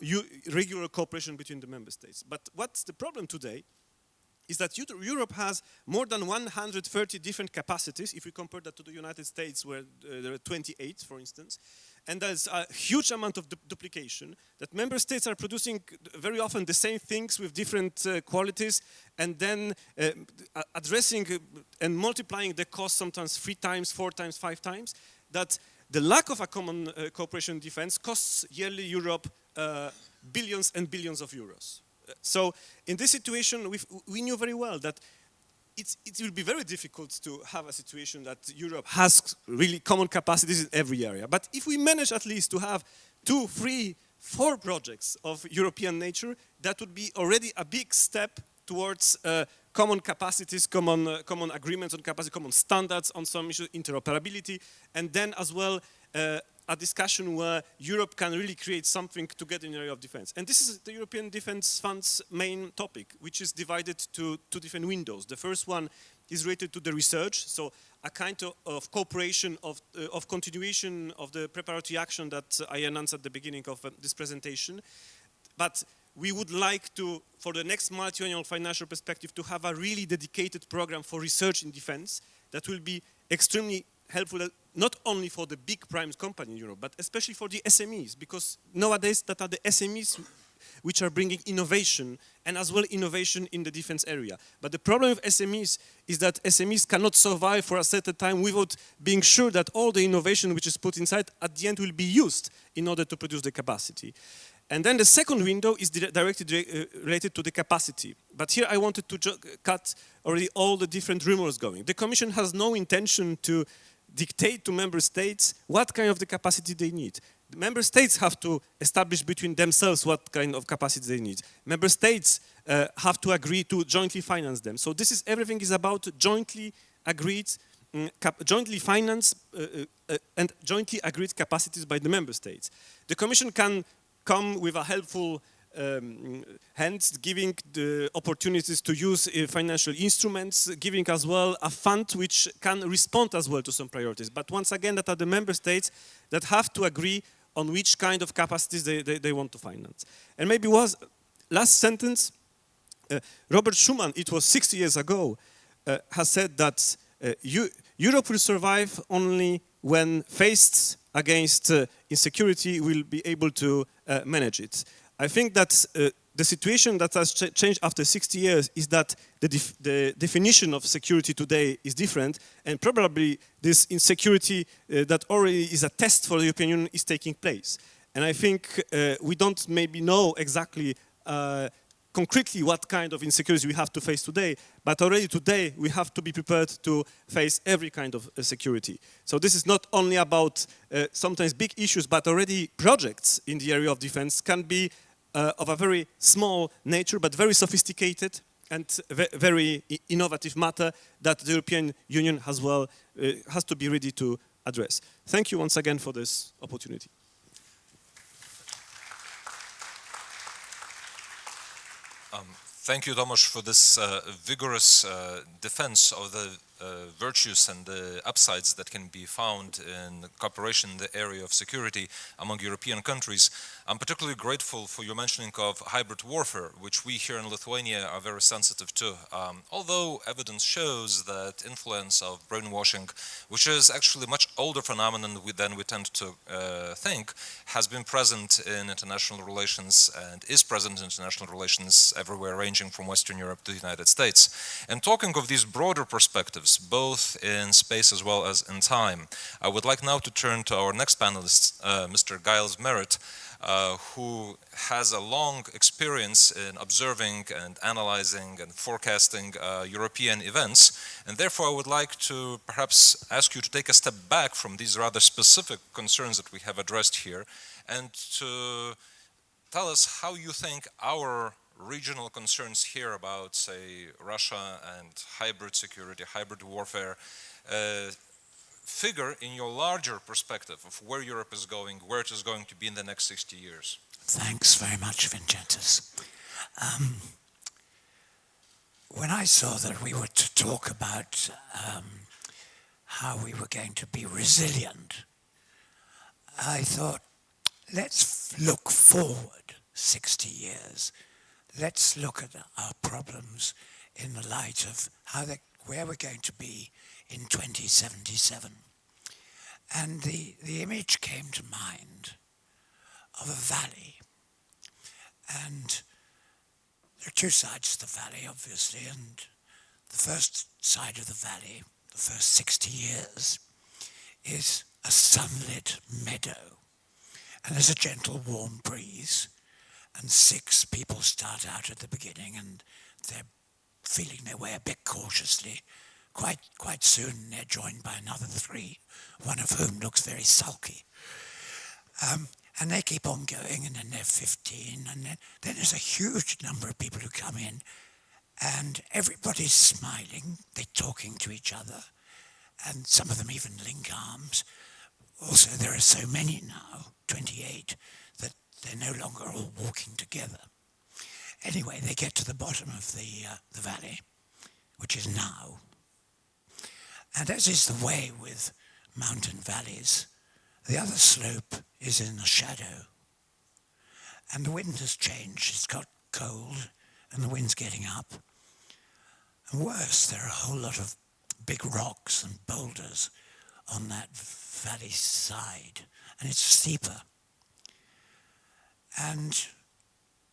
regular cooperation between the member states. But what's the problem today is that Europe has more than 130 different capacities, if we compare that to the United States, where there are 28, for instance. And there's a huge amount of duplication, that member states are producing very often the same things with different qualities, and then addressing and multiplying the cost sometimes 3 times, 4 times, 5 times, that the lack of a common cooperation in defense costs yearly Europe billions and billions of euros. So in this situation, we knew very well that it will be very difficult to have a situation that Europe has really common capacities in every area. But if we manage at least to have 2, 3, 4 projects of European nature, that would be already a big step towards common capacities, common agreements on capacity, common standards on some issues, interoperability, and then as well a discussion where Europe can really create something together in the area of defense. And this is the European Defense Fund's main topic, which is divided to 2 different windows. The first one is related to the research, so a kind of cooperation, of continuation of the preparatory action that I announced at the beginning of this presentation. But we would like to, for the next multi-annual financial perspective, to have a really dedicated program for research in defense that will be extremely helpful, not only for the big prime company in Europe, but especially for the SMEs, because nowadays that are the SMEs which are bringing innovation, and as well innovation in the defense area. But the problem with SMEs is that SMEs cannot survive for a certain time without being sure that all the innovation which is put inside at the end will be used in order to produce the capacity. And then the second window is directly related to the capacity. But here I wanted to cut already all the different rumors going. The Commission has no intention to dictate to member states what kind of the capacity they need. The member states have to establish between themselves what kind of capacity they need. Member states have to agree to jointly finance them. So this is, everything is about jointly agreed, jointly financed and jointly agreed capacities by the member states. The Commission can come with a helpful hence giving the opportunities to use financial instruments, giving as well a fund which can respond as well to some priorities. But once again, that are the member states that have to agree on which kind of capacities they want to finance. And maybe was last sentence, Robert Schuman, it was 60 years ago, has said that Europe will survive only when faced against insecurity, will be able to manage it. I think that the situation that has changed after 60 years is that the definition of security today is different, and probably this insecurity that already is a test for the European Union is taking place. And I think we don't maybe know exactly concretely what kind of insecurity we have to face today, but already today we have to be prepared to face every kind of security. So this is not only about sometimes big issues, but already projects in the area of defense can be of a very small nature, but very sophisticated and very innovative matter that the European Union as well has to be ready to address. Thank you once again for this opportunity. Thank you, Tomasz, for this vigorous defense of the virtues and the upsides that can be found in cooperation in the area of security among European countries. I'm particularly grateful for your mentioning of hybrid warfare, which we here in Lithuania are very sensitive to. Although evidence shows that influence of brainwashing, which is actually a much older phenomenon than we tend to think, has been present in international relations and is present in international relations everywhere, ranging from Western Europe to the United States. And talking of these broader perspectives, both in space as well as in time, I would like now to turn to our next panelist, Mr. Giles Merritt, who has a long experience in observing and analyzing and forecasting European events. And therefore, I would like to perhaps ask you to take a step back from these rather specific concerns that we have addressed here and to tell us how you think our regional concerns here about, say, Russia and hybrid security, hybrid warfare, figure in your larger perspective of where Europe is going, where it is going to be in the next 60 years. Thanks very much, Vincentus. When I saw that we were to talk about how we were going to be resilient, I thought, let's look forward 60 years. Let's look at our problems in the light of where we're going to be in 2077. And the image came to mind of a valley. And there are two sides to the valley, obviously, and the first side of the valley, the first 60 years, is a sunlit meadow. And there's a gentle, warm breeze, and 6 people start out at the beginning, and they're feeling their way a bit cautiously. Quite soon they're joined by another 3, one of whom looks very sulky. And they keep on going, and then they're 15, and then there's a huge number of people who come in, and everybody's smiling, they're talking to each other, and some of them even link arms. Also, there are so many now, 28, that they're no longer all walking together. Anyway, they get to the bottom of the valley, which is now. And as is the way with mountain valleys, the other slope is in the shadow. And the wind has changed. It's got cold, and the wind's getting up. And worse, there are a whole lot of big rocks and boulders on that valley side, and it's steeper. And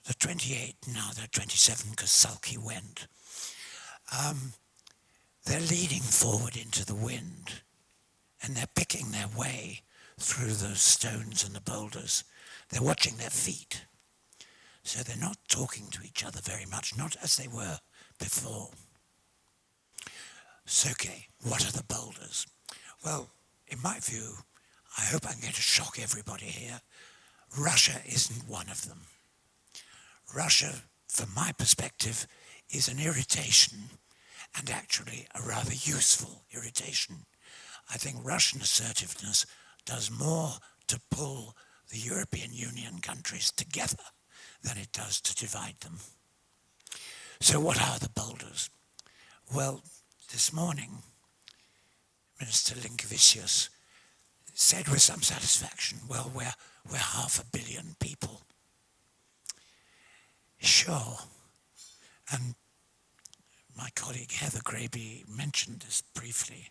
the 28, now they're 27 because Sulky went, they're leading forward into the wind, and they're picking their way through the stones and the boulders. They're watching their feet. So they're not talking to each other very much, not as they were before. So, okay, what are the boulders? Well, in my view, I hope I'm going to shock everybody here, Russia isn't one of them. Russia, from my perspective, is an irritation, and actually a rather useful irritation. I think Russian assertiveness does more to pull the European Union countries together than it does to divide them. So what are the boulders? Well, this morning, Minister Linkevicius said with some satisfaction, well, we're 500 million people. Sure. And my colleague Heather Graby mentioned this briefly.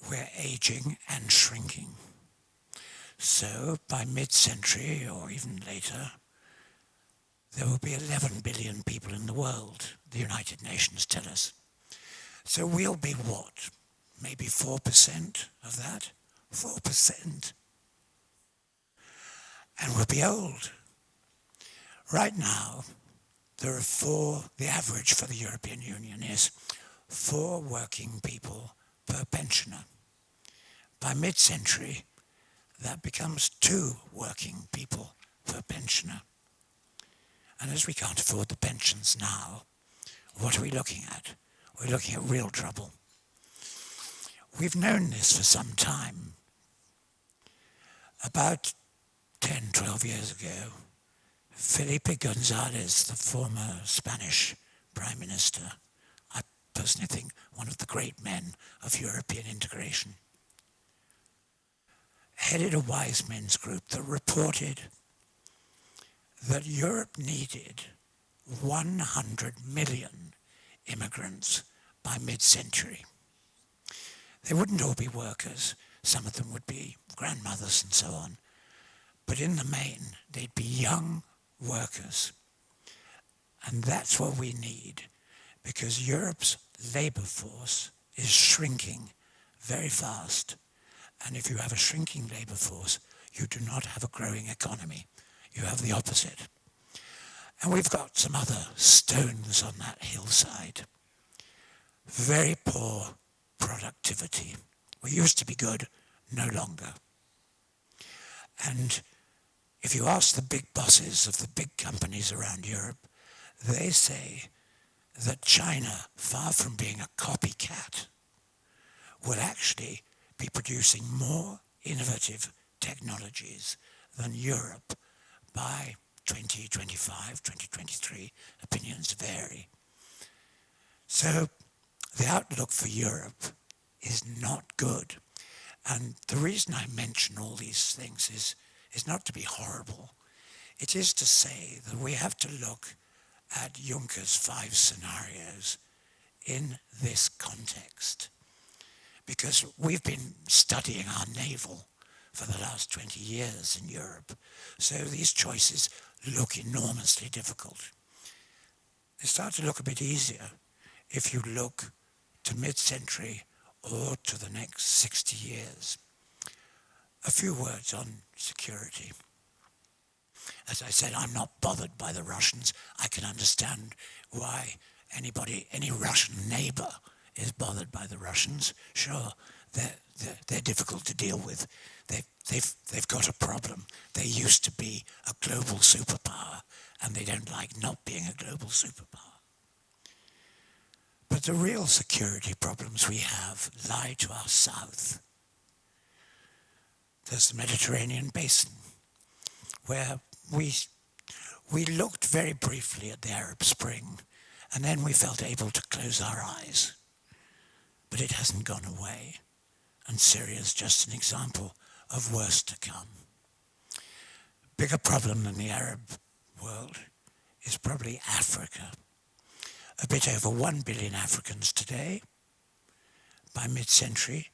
We're aging and shrinking. So by mid-century or even later, there will be 11 billion people in the world, the United Nations tell us. So we'll be what? Maybe 4% of that? 4%. And we'll be old. Right now, there are the average for the European Union is 4 working people per pensioner. By mid-century, that becomes 2 working people per pensioner. And as we can't afford the pensions now, what are we looking at? We're looking at real trouble. We've known this for some time. About 10, 12 years ago, Felipe González, the former Spanish Prime Minister, I personally think, one of the great men of European integration, headed a wise men's group that reported that Europe needed 100 million immigrants by mid-century. They wouldn't all be workers. Some of them would be grandmothers and so on. But in the main, they'd be young workers. And that's what we need, because Europe's labour force is shrinking very fast. And if you have a shrinking labour force, you do not have a growing economy. You have the opposite. And we've got some other stones on that hillside. Very poor productivity. We used to be good, no longer. And if you ask the big bosses of the big companies around Europe, they say that China, far from being a copycat, will actually be producing more innovative technologies than Europe by 2025, 2023. Opinions vary. So the outlook for Europe is not good. And the reason I mention all these things is not to be horrible. It is to say that we have to look at Juncker's 5 scenarios in this context. Because we've been studying our naval for the last 20 years in Europe. So these choices look enormously difficult. They start to look a bit easier if you look to mid-century or to the next 60 years. A few words on security. As I said, I'm not bothered by the Russians. I can understand why any Russian neighbor is bothered by the Russians. Sure, they're difficult to deal with. They've got a problem. They used to be a global superpower, and they don't like not being a global superpower. But the real security problems we have lie to our south. There's the Mediterranean basin, where we looked very briefly at the Arab Spring, and then we felt able to close our eyes. But it hasn't gone away, and Syria's just an example of worse to come. Bigger problem than the Arab world is probably Africa. A bit over 1 billion Africans today. By mid-century,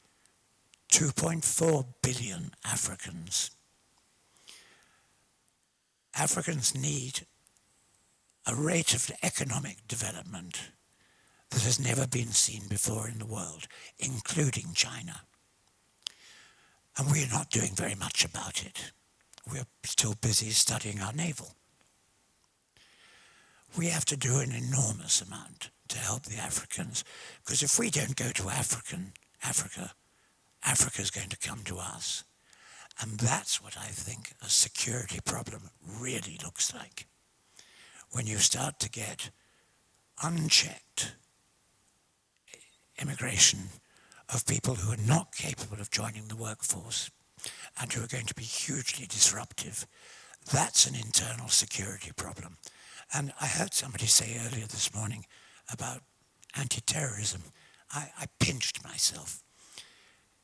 2.4 billion Africans. Africans need a rate of economic development that has never been seen before in the world, including China. And we're not doing very much about it. We're still busy studying our naval. We have to do an enormous amount to help the Africans, because if we don't go to Africa, Africa's going to come to us. And that's what I think a security problem really looks like. When you start to get unchecked immigration of people who are not capable of joining the workforce and who are going to be hugely disruptive, that's an internal security problem. And I heard somebody say earlier this morning about anti-terrorism. I pinched myself.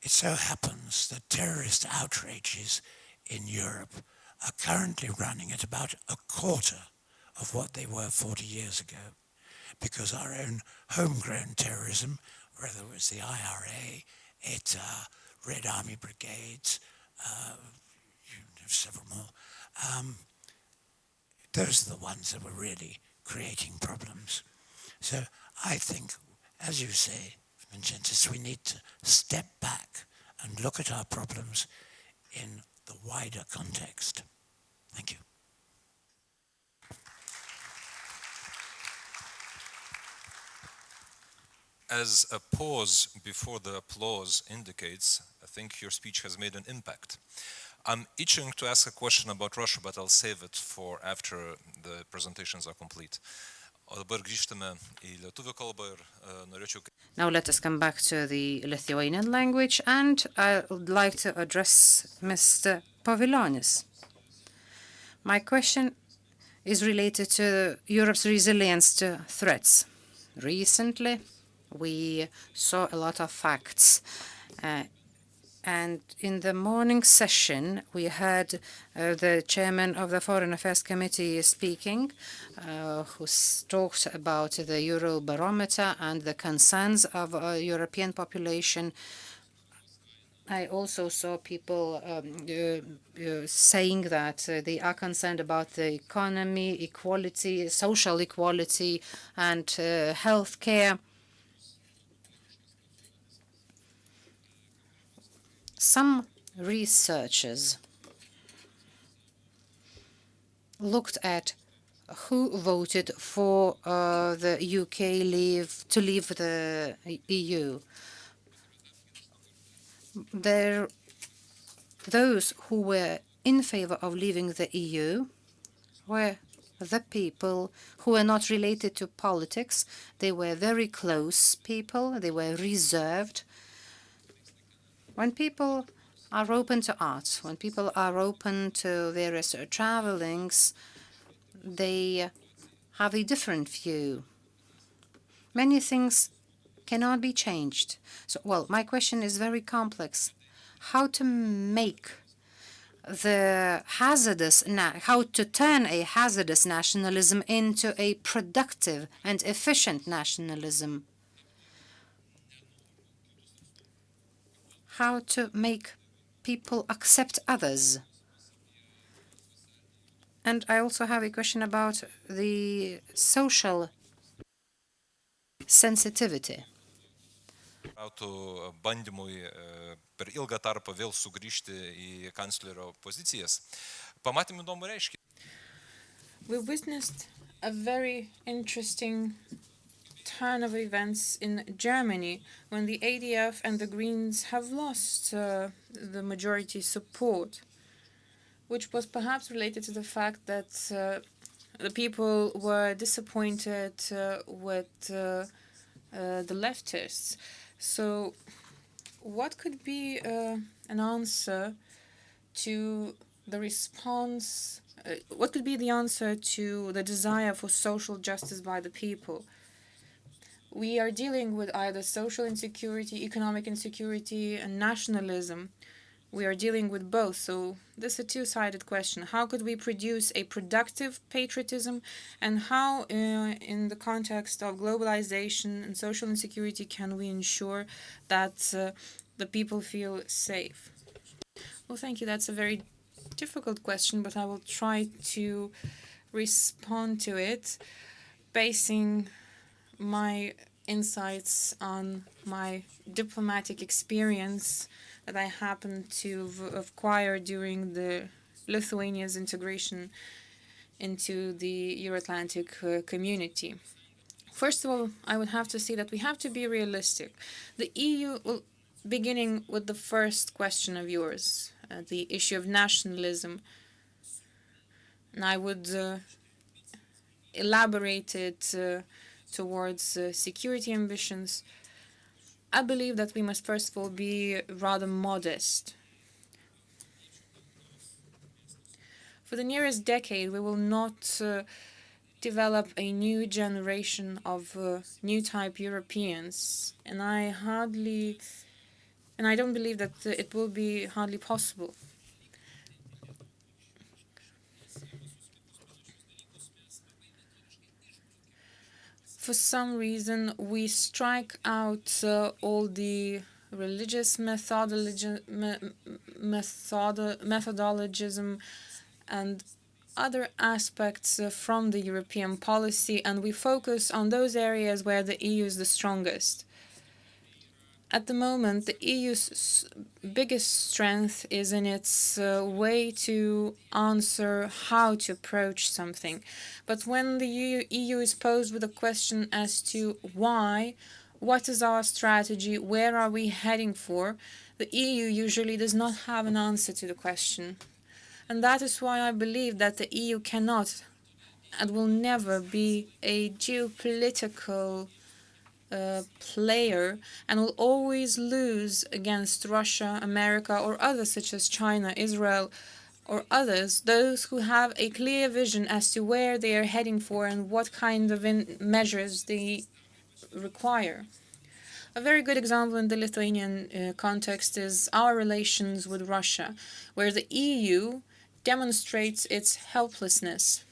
It so happens that terrorist outrages in Europe are currently running at about a quarter of what they were 40 years ago, because our own homegrown terrorism, whether it was the IRA, ETA, Red Army Brigades, several more, those are the ones that were really creating problems. So I think, as you say, Vincentis, we need to step back and look at our problems in the wider context. Thank you. As a pause before the applause indicates, I think your speech has made an impact. I'm itching to ask a question about Russia, but I'll save it for after the presentations are complete. O dabar grįžtame į lietuvių kalbą ir norėčiau... Now let us come back to the Lithuanian language, and I would like to address Mr. Pavilionis. My question is related to Europe's resilience to threats. Recently, We saw a lot of facts. And in the morning session, we heard the chairman of the Foreign Affairs Committee speaking, who talked about the Eurobarometer and the concerns of European population. I also saw people saying that they are concerned about the economy, equality, social equality, and health care. Some researchers looked at who voted for the UK to leave the EU. Those who were in favor of leaving the EU were the people who were not related to politics. They were very close people. They were reserved. When people are open to art, when people are open to various travelings, they have a different view. Many things cannot be changed. So, well, my question is very complex. How to make how to turn a hazardous nationalism into a productive and efficient nationalism? How to make people accept others? And I also have a question about the social sensitivity. Bandymui per ilgą tarpą vėl sugrįžti į kanclerio pozicijas, pamatėm įdomų reiškinį. We witnessed a very interesting turn of events in Germany when the ADF and the Greens have lost the majority support, which was perhaps related to the fact that the people were disappointed with the leftists. So what could be an answer to the response? What could be the answer to the desire for social justice by the people? We are dealing with either social insecurity, economic insecurity, and nationalism. We are dealing with both, so this is a two-sided question. How could we produce a productive patriotism, and how, in the context of globalization and social insecurity, can we ensure that the people feel safe? Well, thank you. That's a very difficult question, but I will try to respond to it, basing my insights on my diplomatic experience that I happened to acquire during the Lithuania's integration into the Euro-Atlantic community. First of all, I would have to say that we have to be realistic. The EU, well, beginning with the first question of yours, the issue of nationalism, and I would elaborate it towards security ambitions. I believe that we must first of all be rather modest. For the nearest decade, we will not develop a new generation of new type Europeans, and I don't believe that it will be hardly possible. For some reason, we strike out all the religious methodologism and other aspects from the European policy, and we focus on those areas where the EU is the strongest. At the moment, the EU's biggest strength is in its way to answer how to approach something. But when the EU is posed with a question as to why, what is our strategy, where are we heading for, the EU usually does not have an answer to the question. And that is why I believe that the EU cannot and will never be a geopolitical player and will always lose against Russia, America, or others such as China, Israel, or others, those who have a clear vision as to where they are heading for and what kind of measures they require. A very good example in the Lithuanian context is our relations with Russia, where the EU demonstrates its helplessness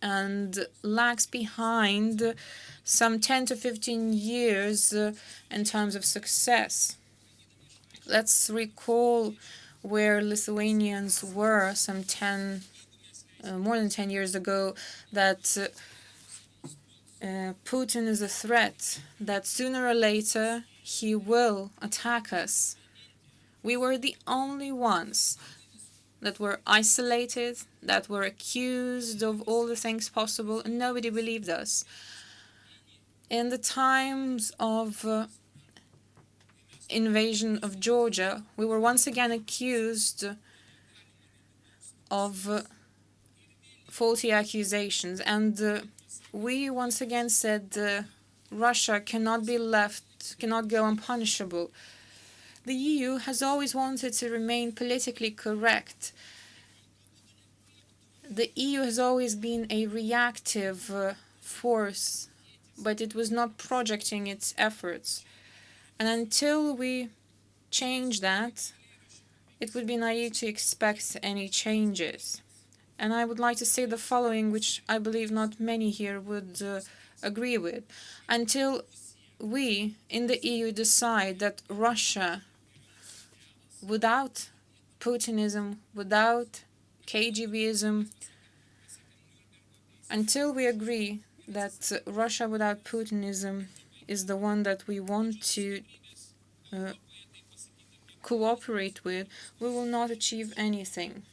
and lags behind some 10 to 15 years in terms of success. Let's recall where Lithuanians were some more than 10 years ago, that Putin is a threat, that sooner or later he will attack us. We were the only ones that were isolated, that were accused of all the things possible, and nobody believed us. In the times of invasion of Georgia, we were once again accused of faulty accusations, and we once again said Russia cannot be left, cannot go unpunishable. The EU has always wanted to remain politically correct. The EU has always been a reactive force, but it was not projecting its efforts. And until we change that, it would be naive to expect any changes. And I would like to say the following, which I believe not many here would agree with. Until we in the EU decide that Russia, without Putinism, without KGBism, until we agree that Russia without Putinism is the one that we want to cooperate with, we will not achieve anything.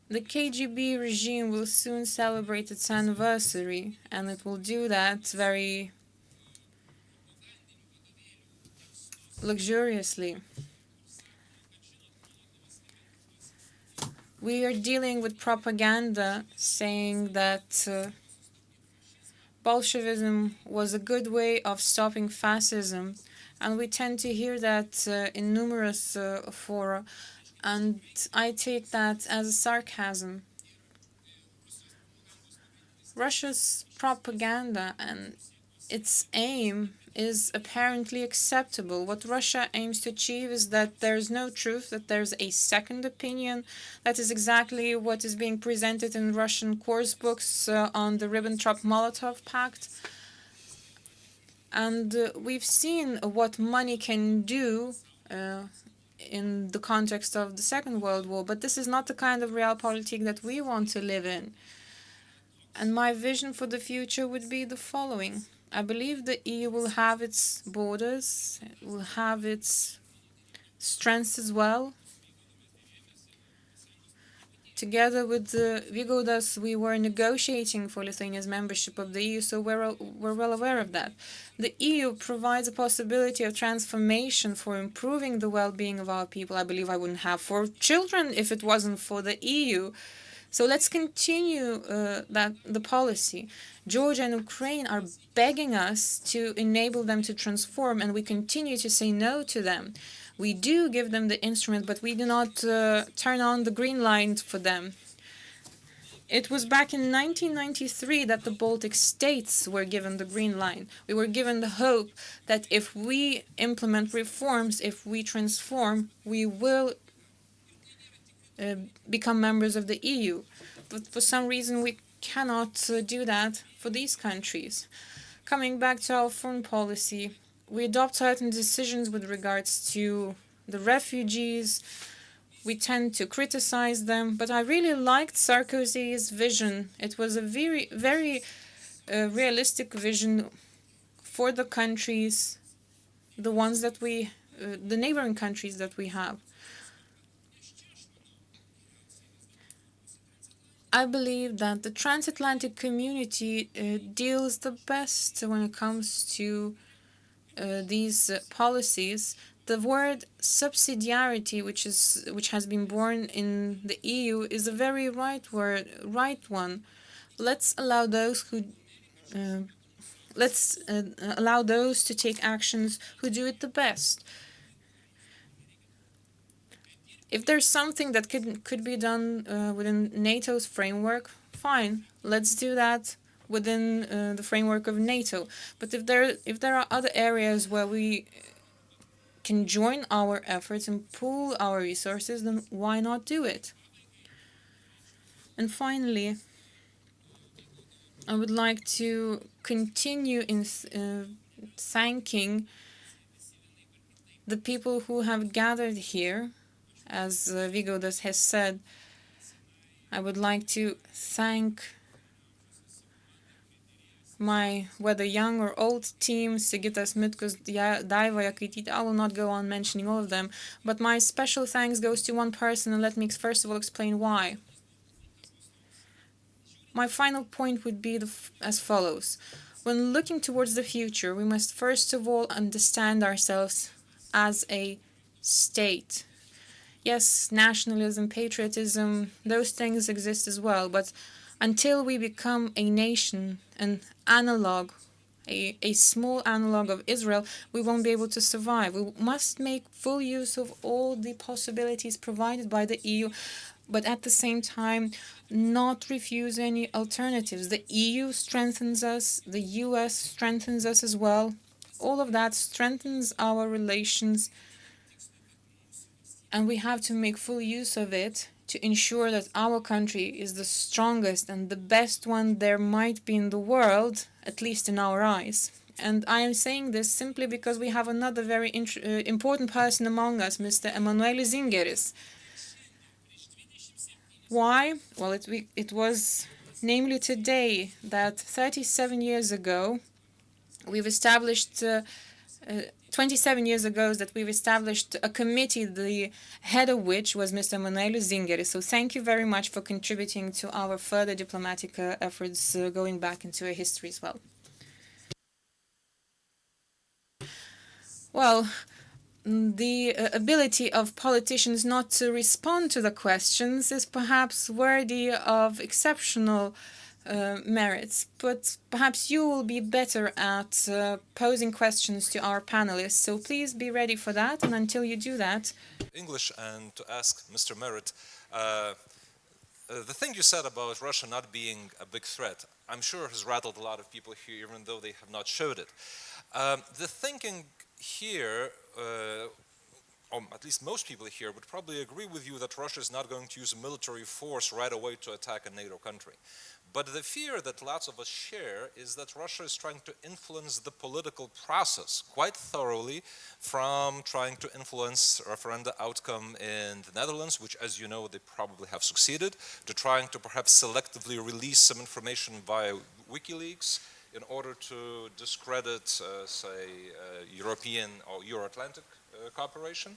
The KGB regime will soon celebrate its anniversary, and it will do that very luxuriously. We are dealing with propaganda saying that Bolshevism was a good way of stopping fascism, and we tend to hear that in numerous fora, and I take that as a sarcasm. Russia's propaganda and its aim is apparently acceptable. What Russia aims to achieve is that there's no truth, that there's a second opinion. That is exactly what is being presented in Russian course books on the Ribbentrop-Molotov Pact. And we've seen what money can do in the context of the Second World War, but this is not the kind of realpolitik that we want to live in. And my vision for the future would be the following. I believe the EU will have its borders, it will have its strengths as well. Together with Vygodas, we were negotiating for Lithuania's membership of the EU, so we're well aware of that. The EU provides a possibility of transformation for improving the well-being of our people. I believe I wouldn't have 4 children if it wasn't for the EU. So let's continue the policy. Georgia and Ukraine are begging us to enable them to transform, and we continue to say no to them. We do give them the instrument, but we do not turn on the green light for them. It was back in 1993 that the Baltic states were given the green line. We were given the hope that if we implement reforms, if we transform, we will become members of the EU. But for some reason, we cannot do that for these countries. Coming back to our foreign policy, we adopt certain decisions with regards to the refugees. We tend to criticize them, but I really liked Sarkozy's vision. It was a very, very realistic vision for the countries, the ones that the neighboring countries that we have. I believe that the transatlantic community deals the best when it comes to these policies. The word subsidiarity, which has been born in the EU, is a very right one. Let's allow those to take actions who do it the best. If there's something that could be done within NATO's framework, fine, let's do that within the framework of NATO. But if there are other areas where we can join our efforts and pool our resources, then why not do it? And finally, I would like to continue in thanking the people who have gathered here. As Vygaudas has said, I would like to thank my whether young or old team, Sigitas, Mitkus, Daiva, Jakaitytė. I will not go on mentioning all of them, but my special thanks goes to one person, and let me first of all explain why. My final point would be as follows. When looking towards the future, we must first of all understand ourselves as a state. Yes, nationalism, patriotism, those things exist as well, but until we become a nation, an analog, a small analog of Israel, we won't be able to survive. We must make full use of all the possibilities provided by the EU, but at the same time, not refuse any alternatives. The EU strengthens us, the US strengthens us as well. All of that strengthens our relations, and we have to make full use of it to ensure that our country is the strongest and the best one there might be in the world, at least in our eyes. And I am saying this simply because we have another very important person among us, Mr. Emanuele Zingeris. Why? Well, it was namely today that 37 years ago we've established 27 years ago that we've established a committee, the head of which was Mr. Emanuele Zingeris. So thank you very much for contributing to our further diplomatic efforts going back into our history as well. Well, the ability of politicians not to respond to the questions is perhaps worthy of exceptional merits, but perhaps you will be better at posing questions to our panelists, so please be ready for that, and until you do that... English, and to ask Mr. Merritt, the thing you said about Russia not being a big threat, I'm sure has rattled a lot of people here, even though they have not showed it. The thinking here, or at least most people here, would probably agree with you that Russia is not going to use military force right away to attack a NATO country. But the fear that lots of us share is that Russia is trying to influence the political process quite thoroughly, from trying to influence referenda outcome in the Netherlands, which, as you know, they probably have succeeded, to trying to perhaps selectively release some information via WikiLeaks in order to discredit, say, European or Euro-Atlantic cooperation.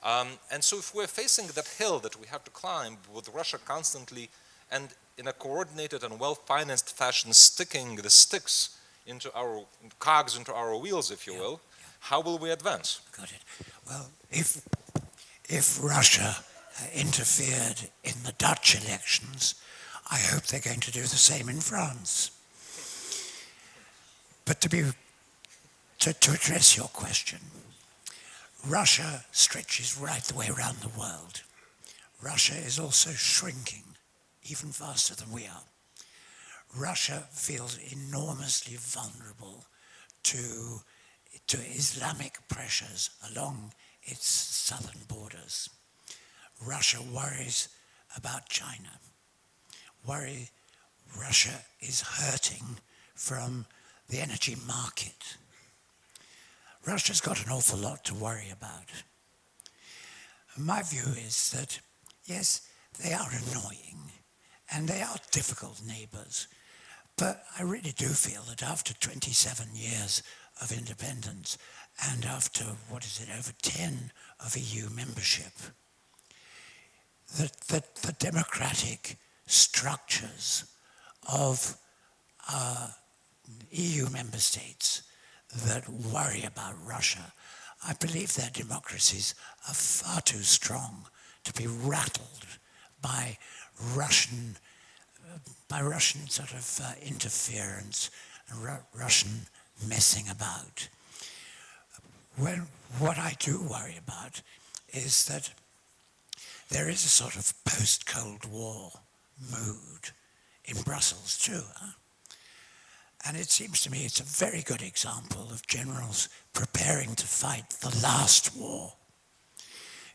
And so if we're facing that hill that we have to climb, with Russia constantly and in a coordinated and well-financed fashion sticking the sticks into our cogs, into our wheels, if you will, how will we advance? Got it. Well, if Russia interfered in the Dutch elections, I hope they're going to do the same in France. But to address your question, Russia stretches right the way around the world. Russia is also shrinking even faster than we are. Russia feels enormously vulnerable to Islamic pressures along its southern borders. Russia worries about China. Russia is hurting from the energy market. Russia's got an awful lot to worry about. My view is that, yes, they are annoying and they are difficult neighbors, but I really do feel that after 27 years of independence and after, over 10 of EU membership, that the democratic structures of EU member states that worry about Russia, I believe their democracies are far too strong to be rattled by Russian sort of interference and Russian messing about. What I do worry about is that there is a sort of post-Cold War mood in Brussels too. And it seems to me it's a very good example of generals preparing to fight the last war.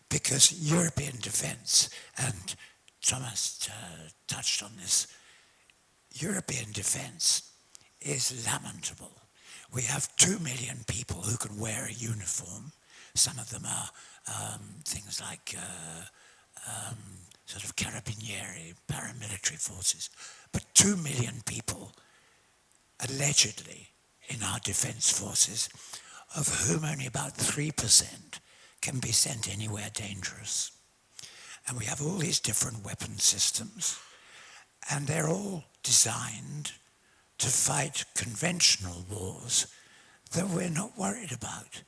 Because European defense, and Thomas touched on this, European defense is lamentable. We have 2 million people who can wear a uniform. Some of them are things like sort of carabinieri, paramilitary forces. But 2 million people, allegedly, in our defense forces, of whom only about 3% can be sent anywhere dangerous. And we have all these different weapon systems, and they're all designed to fight conventional wars that we're not worried about.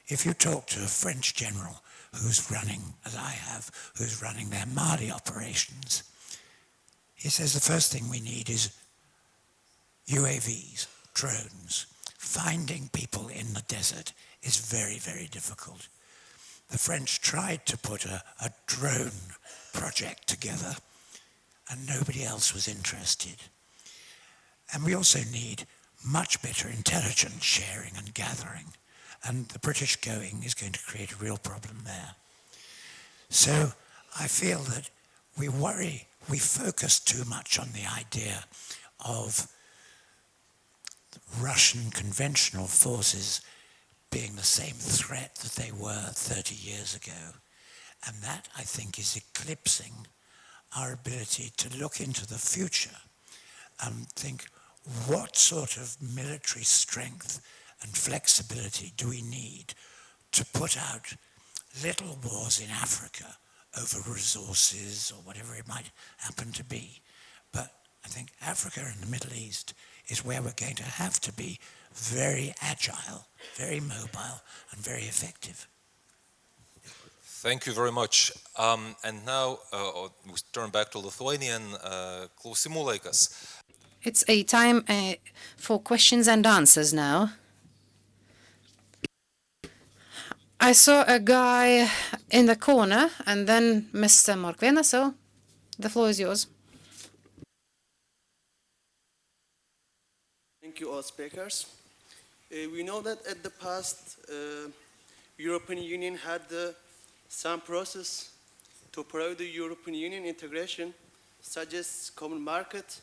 If you talk to a French general who's running, as I have, who's running their Mali operations, he says the first thing we need is UAVs, drones. Finding people in the desert is very, very difficult. The French tried to put a drone project together, and nobody else was interested. And we also need much better intelligence sharing and gathering, and the British going is going to create a real problem there. So I feel that we focus too much on the idea of Russian conventional forces being the same threat that they were 30 years ago. And that, I think, is eclipsing our ability to look into the future and think, what sort of military strength and flexibility do we need to put out little wars in Africa over resources or whatever it might happen to be? But I think Africa and the Middle East is where we're going to have to be very agile, very mobile, and very effective. Thank you very much. And now we turn back to Lithuanian. Klausimų laikas. It's a time for questions and answers now. I saw a guy in the corner and then Mr. Morkvena, so the floor is yours. Thank you, all speakers. We know that at the past, European Union had some process to promote the European Union integration, such as common market,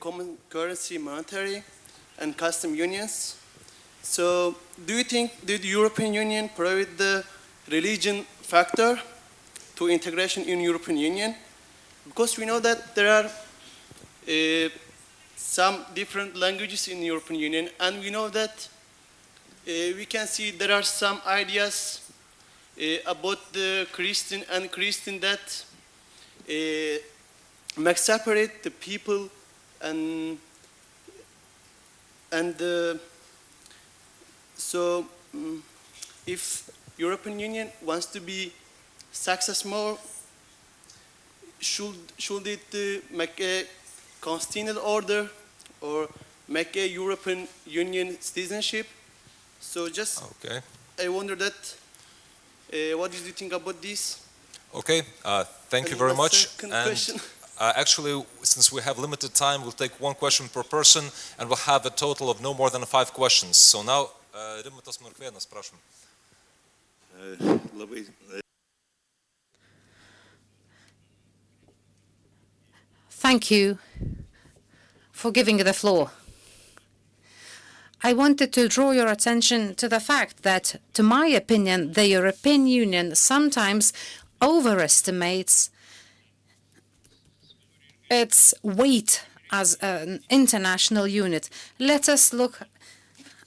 common currency, monetary, and custom unions. So, do you think the European Union provide the religion factor to integration in European Union? Because we know that there are some different languages in the European Union, and we know that we can see there are some ideas about the Christian that make separate the people and so if European Union wants to be successful, should it make a constitutional order or make a European Union citizenship? So just, Okay. I wonder that, what do you think about this? Okay. Thank you And very the much. second And question. actually, since we have limited time, we'll take one question per person, and we'll have a total of no more than 5 questions. So now, Rimantas Morkvėnas, prašom. Thank you for giving the floor. I wanted to draw your attention to the fact that, to my opinion, the European Union sometimes overestimates its weight as an international unit. Let us look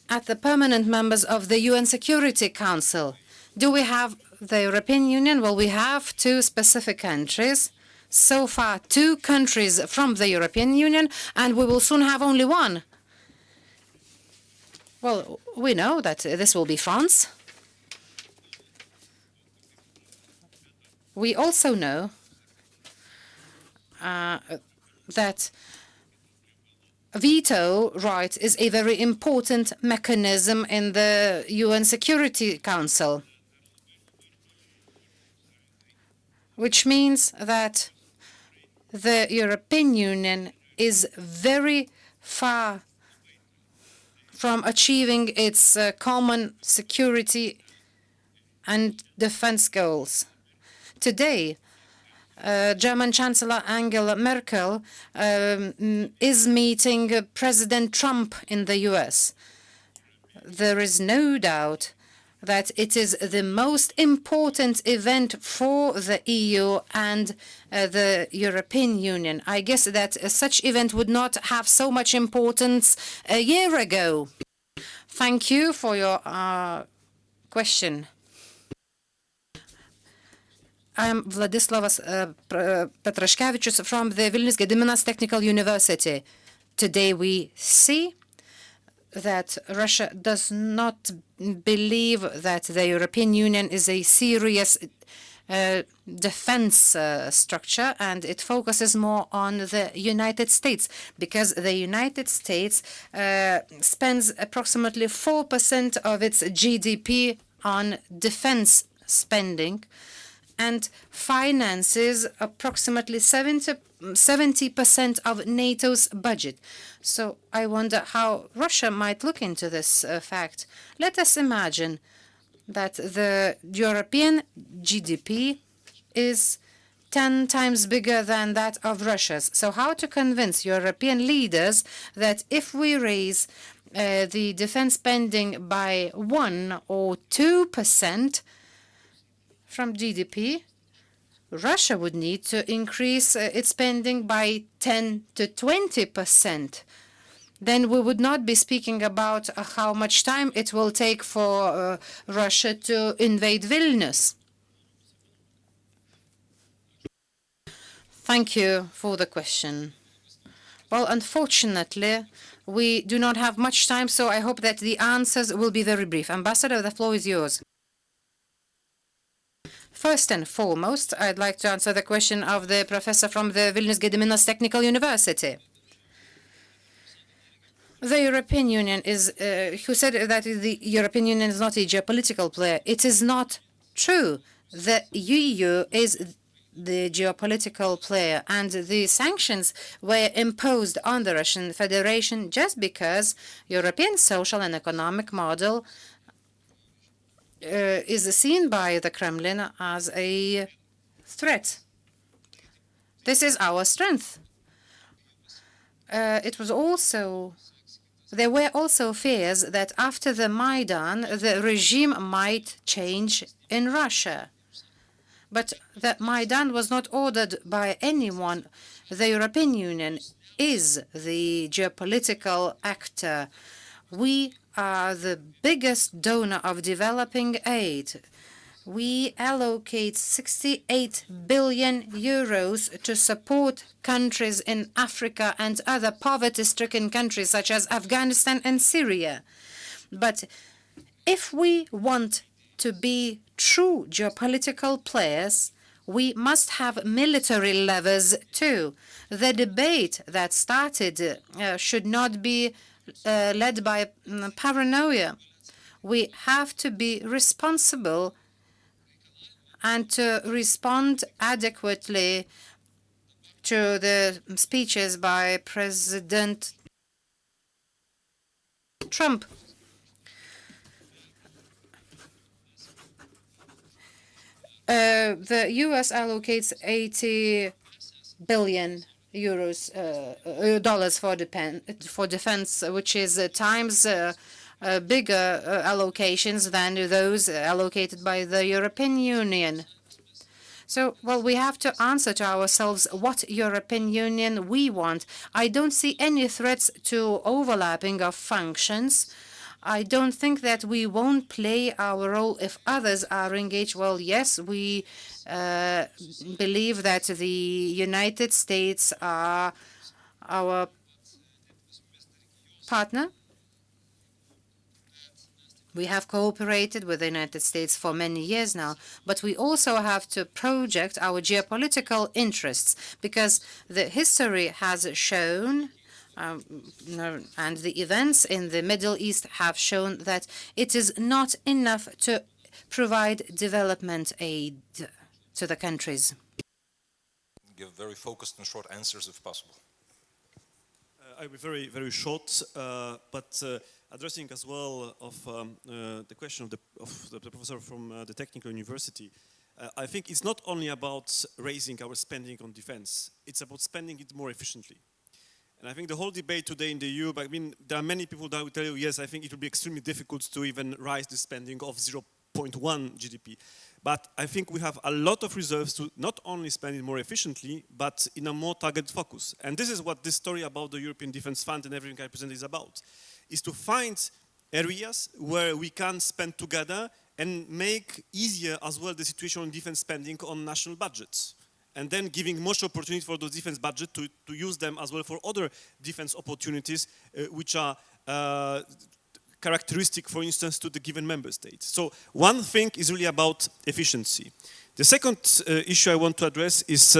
at the permanent members of the UN Security Council. Do we have the European Union? Well, we have 2 specific countries. So far, 2 countries from the European Union, and we will soon have only 1. Well, we know that this will be France. We also know that veto right is a very important mechanism in the UN Security Council, which means that the European Union is very far from achieving its common security and defense goals. Today, German Chancellor Angela Merkel is meeting President Trump in the US. There is no doubt that it is the most important event for the EU and the European Union. I guess that such event would not have so much importance a year ago. Thank you for your question. I'm Vladislavas Petraškevičius from the Vilnius Gediminas Technical University. Today we see that Russia does not believe that the European Union is a serious defense structure, and it focuses more on the United States, because the United States spends approximately 4% of its GDP on defense spending and finances approximately 70% of NATO's budget. So I wonder how Russia might look into this fact. Let us imagine that the European GDP is 10 times bigger than that of Russia's. So how to convince European leaders that if we raise the defense spending by 1 or 2% from GDP, Russia would need to increase its spending by 10 to 20%. Then we would not be speaking about how much time it will take for Russia to invade Vilnius. Thank you for the question. Well, unfortunately, we do not have much time, so I hope that the answers will be very brief. Ambassador, the floor is yours. First and foremost, I'd like to answer the question of the professor from the Vilnius Gediminas Technical University. The European Union is, who said that the European Union is not a geopolitical player. It is not true. The EU is the geopolitical player, and the sanctions were imposed on the Russian Federation just because European social and economic model is seen by the Kremlin as a threat. This is our strength. There were also fears that after the Maidan, the regime might change in Russia. But the Maidan was not ordered by anyone. The European Union is the geopolitical actor. We are the biggest donor of developing aid. We allocate 68 billion euros to support countries in Africa and other poverty-stricken countries such as Afghanistan and Syria. But if we want to be true geopolitical players, we must have military levers too. The debate that started should not be led by paranoia. We have to be responsible and to respond adequately to the speeches by President Trump. The US allocates 80 billion euros dollars for defense, which is times bigger allocations than those allocated by the European Union. So, well, we have to answer to ourselves what European Union we want. I don't see any threats to overlapping of functions. I don't think that we won't play our role if others are engaged. Well, yes, we believe that the United States are our partner. We have cooperated with the United States for many years now, but we also have to project our geopolitical interests, because the history has shown and the events in the Middle East have shown that it is not enough to provide development aid to the countries. Give very focused and short answers if possible. I'll be very, very short, but addressing as well of the question of the professor from the technical university. I think it's not only about raising our spending on defense, it's about spending it more efficiently. And I think the whole debate today in the EU, I mean, there are many people that will tell you, yes, I think it will be extremely difficult to even rise the spending of 0.1 GDP. But I think we have a lot of reserves to not only spend it more efficiently, but in a more targeted focus. And this is what this story about the European Defence Fund and everything I present is about, is to find areas where we can spend together and make easier as well the situation on defense spending on national budgets. And then giving much opportunity for those defense budget to use them as well for other defense opportunities which are characteristic, for instance, to the given member state. So one thing is really about efficiency. The second issue I want to address is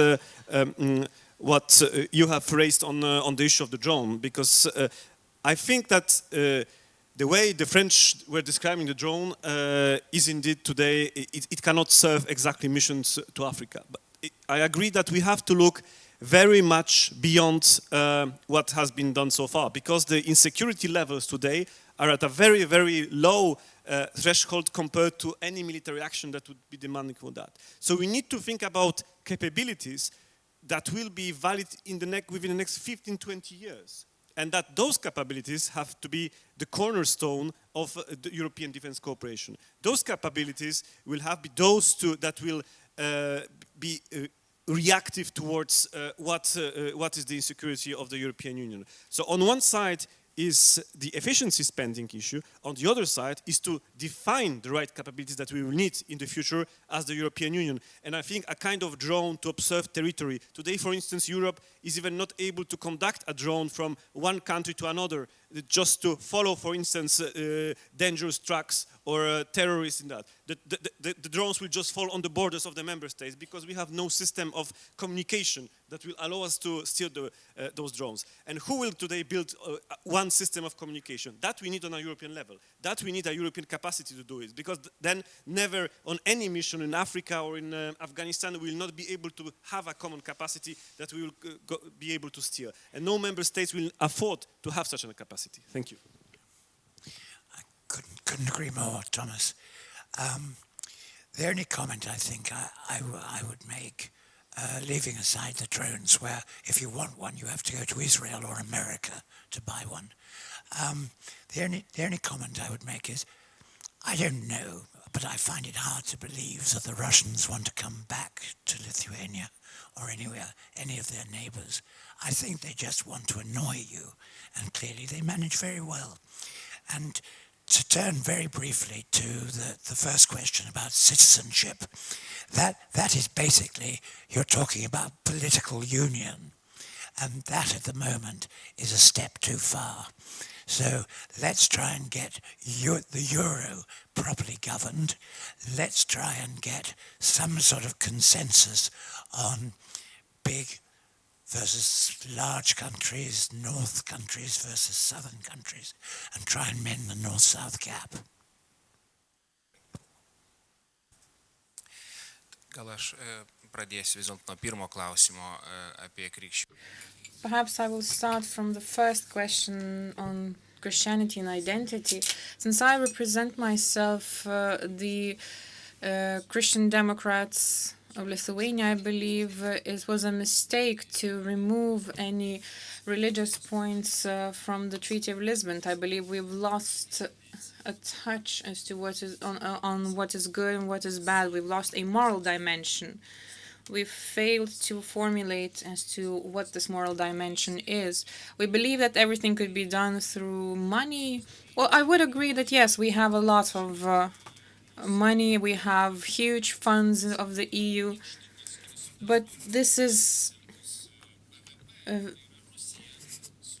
what you have raised on the issue of the drone, because I think that the way the French were describing the drone is indeed today, it cannot serve exactly missions to Africa. But I agree that we have to look very much beyond what has been done so far, because the insecurity levels today are at a very, very low threshold compared to any military action that would be demanding for that. So we need to think about capabilities that will be valid within the next 15, 20 years. And that those capabilities have to be the cornerstone of the European defense cooperation. Those capabilities will be those that will be reactive towards what is the insecurity of the European Union. So on one side is the efficiency spending issue. On the other side is to define the right capabilities that we will need in the future as the European Union. And I think a kind of drone to observe territory. Today, for instance, Europe is even not able to conduct a drone from one country to another, just to follow, for instance, dangerous trucks or terrorists in that. The drones will just fall on the borders of the member states because we have no system of communication that will allow us to steer those drones. And who will today build one system of communication? That we need on a European level. That we need a European capacity to do it, because then never on any mission in Africa or in Afghanistan we will not be able to have a common capacity that we will be able to steer. And no member states will afford to have such a capacity. Thank you. I couldn't agree more, Thomas. The only comment I think I would make, leaving aside the drones, where if you want one you have to go to Israel or America to buy one. The only comment I would make is, I don't know, but I find it hard to believe that the Russians want to come back to Lithuania or anywhere, any of their neighbors. I think they just want to annoy you, and clearly they manage very well. And to turn very briefly to the first question about citizenship, that is basically, you're talking about political union, and that at the moment is a step too far. So let's try and get the euro properly governed. Let's try and get some sort of consensus on big versus large countries, north countries versus southern countries, and try and mend the north-south gap. Gal aš pradėsiu vis dėlto nuo pirmo klausimo apie krikščionybę. Perhaps I will start from the first question on Christianity and identity. Since I represent myself the Christian Democrats of Lithuania, I believe it was a mistake to remove any religious points from the Treaty of Lisbon. I believe we've lost a touch as to what is on what is good and what is bad. We've lost a moral dimension. We've failed to formulate as to what this moral dimension is. We believe that everything could be done through money. Well, I would agree that yes, we have a lot of money, we have huge funds of the EU, but this is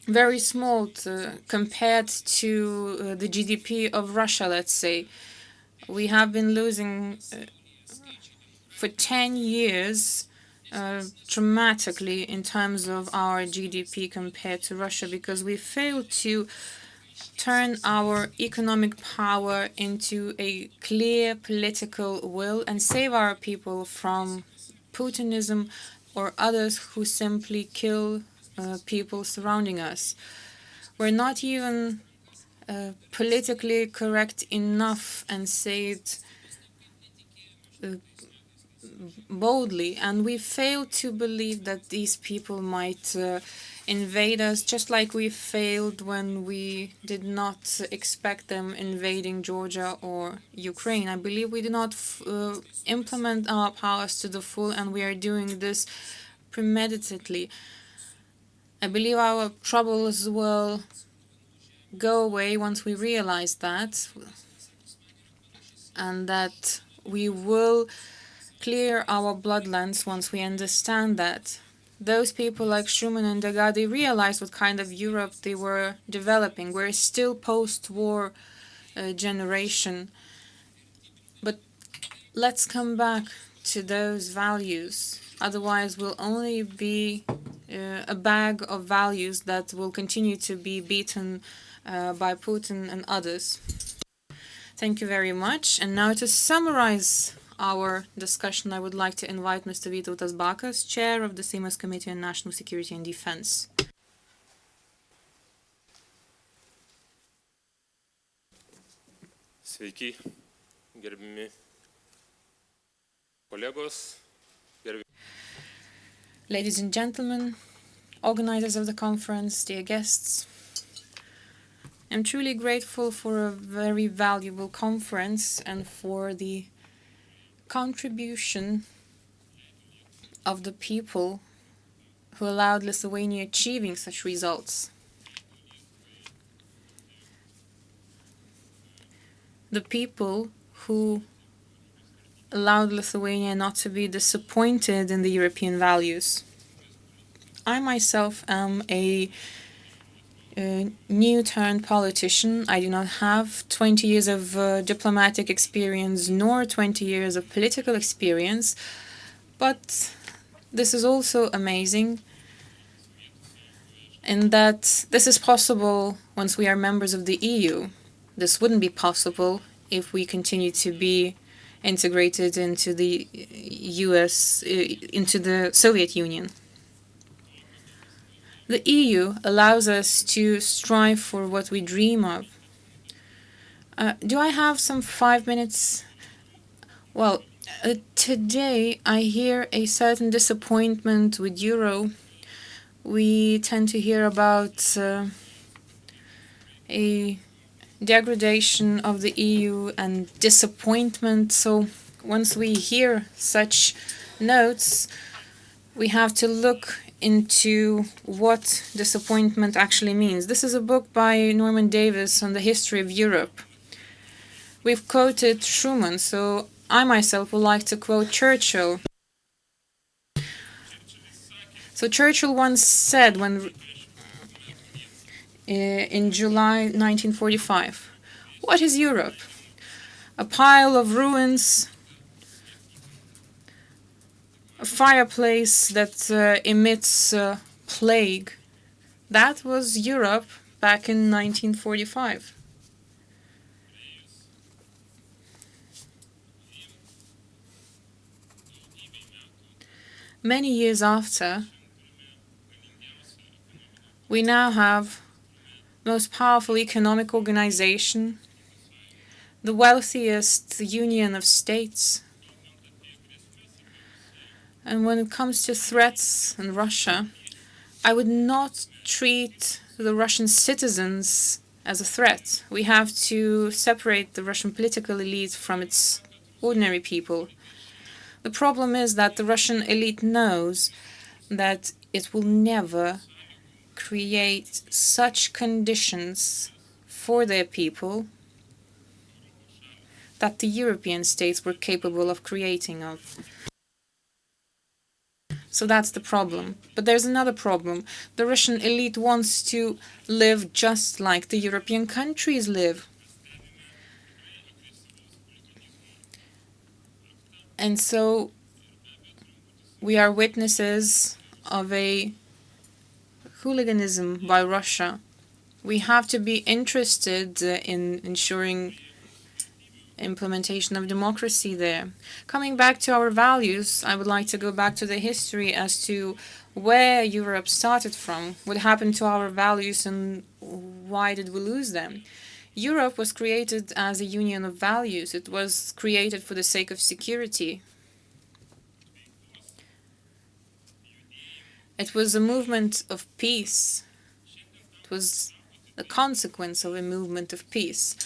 very small compared to the GDP of Russia, let's say. We have been losing for 10 years dramatically in terms of our GDP compared to Russia, because we failed to turn our economic power into a clear political will and save our people from Putinism or others who simply kill people surrounding us. We're not even politically correct enough and say it boldly, and we fail to believe that these people might invade us, just like we failed when we did not expect them invading Georgia or Ukraine. I believe we did not implement our powers to the full, and we are doing this premeditatedly. I believe our troubles will go away once we realize that, and that we will clear our bloodlines once we understand that. Those people like Schuman and Degas, they realized what kind of Europe they were developing. We're still post-war generation. But let's come back to those values. Otherwise, we'll only be a bag of values that will continue to be beaten by Putin and others. Thank you very much. And now to summarize our discussion, I would like to invite Mr. Vytautas Bakas, Chair of the Seimas Committee on National Security and Defense. Sveiki, gerbimi kolegos. Ladies and gentlemen, organizers of the conference, dear guests, I'm truly grateful for a very valuable conference and for the contribution of the people who allowed Lithuania achieving such results. The people who allowed Lithuania not to be disappointed in the European values. I myself am a new-turned politician. I do not have 20 years of diplomatic experience nor 20 years of political experience, but this is also amazing in that this is possible once we are members of the EU. This wouldn't be possible if we continue to be integrated into the into the Soviet Union. The EU allows us to strive for what we dream of. Do I have some 5 minutes? Well, today I hear a certain disappointment with Euro. We tend to hear about a degradation of the EU and disappointment. So once we hear such notes, we have to look into what disappointment actually means. This is a book by Norman Davis on the history of Europe. We've quoted Schuman, so I myself would like to quote Churchill. So Churchill once said when in July 1945, "What is Europe? A pile of ruins, a fireplace that emits plague." That was Europe back in 1945. Many years after, we now have the most powerful economic organization, the wealthiest union of states. And when it comes to threats in Russia, I would not treat the Russian citizens as a threat. We have to separate the Russian political elite from its ordinary people. The problem is that the Russian elite knows that it will never create such conditions for their people that the European states were capable of creating of. So that's the problem. But there's another problem. The Russian elite wants to live just like the European countries live. And so we are witnesses of a hooliganism by Russia. We have to be interested in ensuring implementation of democracy there. Coming back to our values, I would like to go back to the history as to where Europe started from, what happened to our values and why did we lose them. Europe was created as a union of values. It was created for the sake of security. It was a movement of peace. It was the consequence of a movement of peace.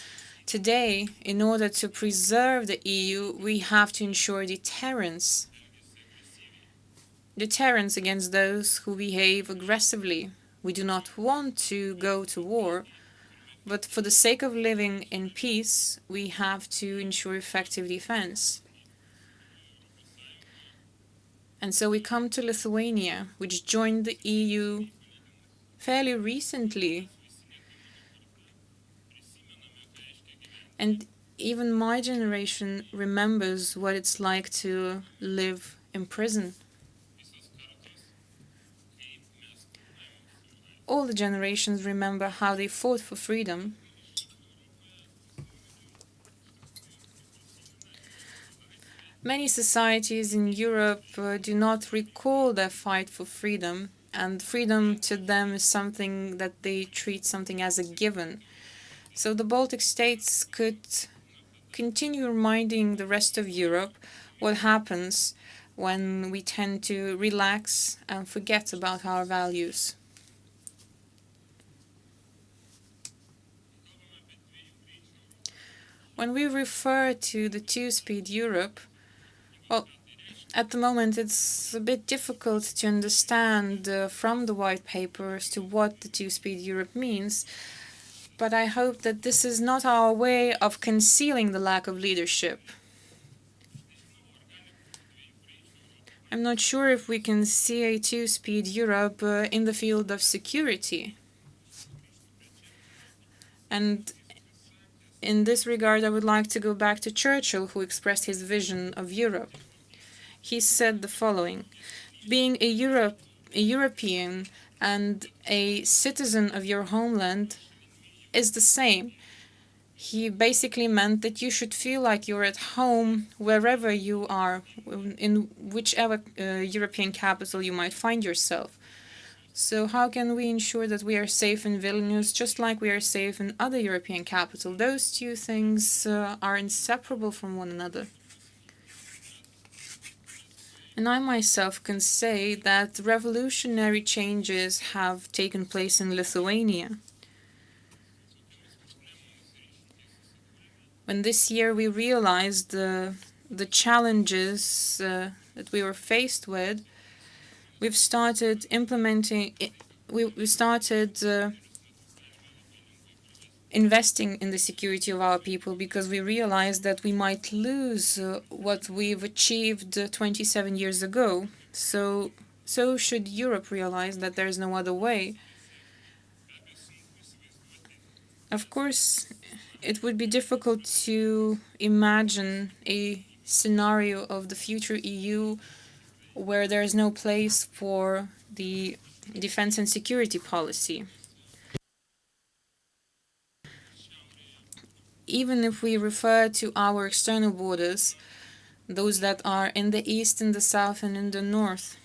Today, in order to preserve the EU, we have to ensure deterrence. Deterrence against those who behave aggressively. We do not want to go to war, but for the sake of living in peace, we have to ensure effective defense. And so we come to Lithuania, which joined the EU fairly recently. And even my generation remembers what it's like to live in prison. All the generations remember how they fought for freedom. Many societies in Europe do not recall their fight for freedom, and freedom to them is something that they treat something as a given. So the Baltic states could continue reminding the rest of Europe what happens when we tend to relax and forget about our values. When we refer to the two-speed Europe, well, at the moment it's a bit difficult to understand from the white paper as to what the two-speed Europe means, but I hope that this is not our way of concealing the lack of leadership. I'm not sure if we can see a two-speed Europe in the field of security. And in this regard, I would like to go back to Churchill, who expressed his vision of Europe. He said the following: being a European and a citizen of your homeland is the same. He basically meant that you should feel like you're at home wherever you are, in whichever European capital you might find yourself. So how can we ensure that we are safe in Vilnius just like we are safe in other European capitals? Those two things are inseparable from one another. And I myself can say that revolutionary changes have taken place in Lithuania. When this year we realized the challenges that we were faced with, we've started implementing, we started investing in the security of our people because we realized that we might lose what we've achieved 27 years ago. So should Europe realize that there's no other way. Of course, it would be difficult to imagine a scenario of the future EU where there is no place for the defense and security policy. Even if we refer to our external borders, those that are in the east, in the south, and in the north,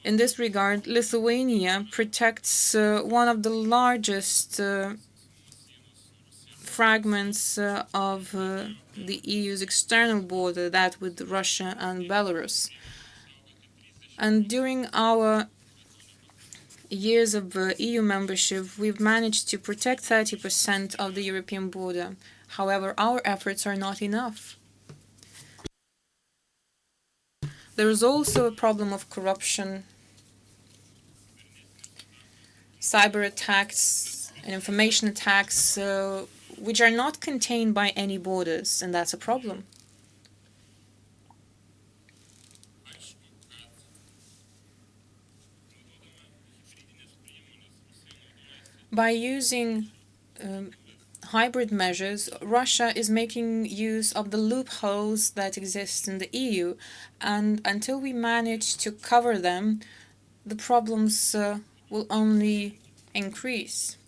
in this regard, Lithuania protects one of the largest fragments of the EU's external border, that with Russia and Belarus. And during our years of EU membership, we've managed to protect 30% of the European border. However, our efforts are not enough. There is also a problem of corruption, cyber attacks, and information attacks, which are not contained by any borders, and that's a problem. By using hybrid measures, Russia is making use of the loopholes that exist in the EU, and until we manage to cover them, the problems will only increase.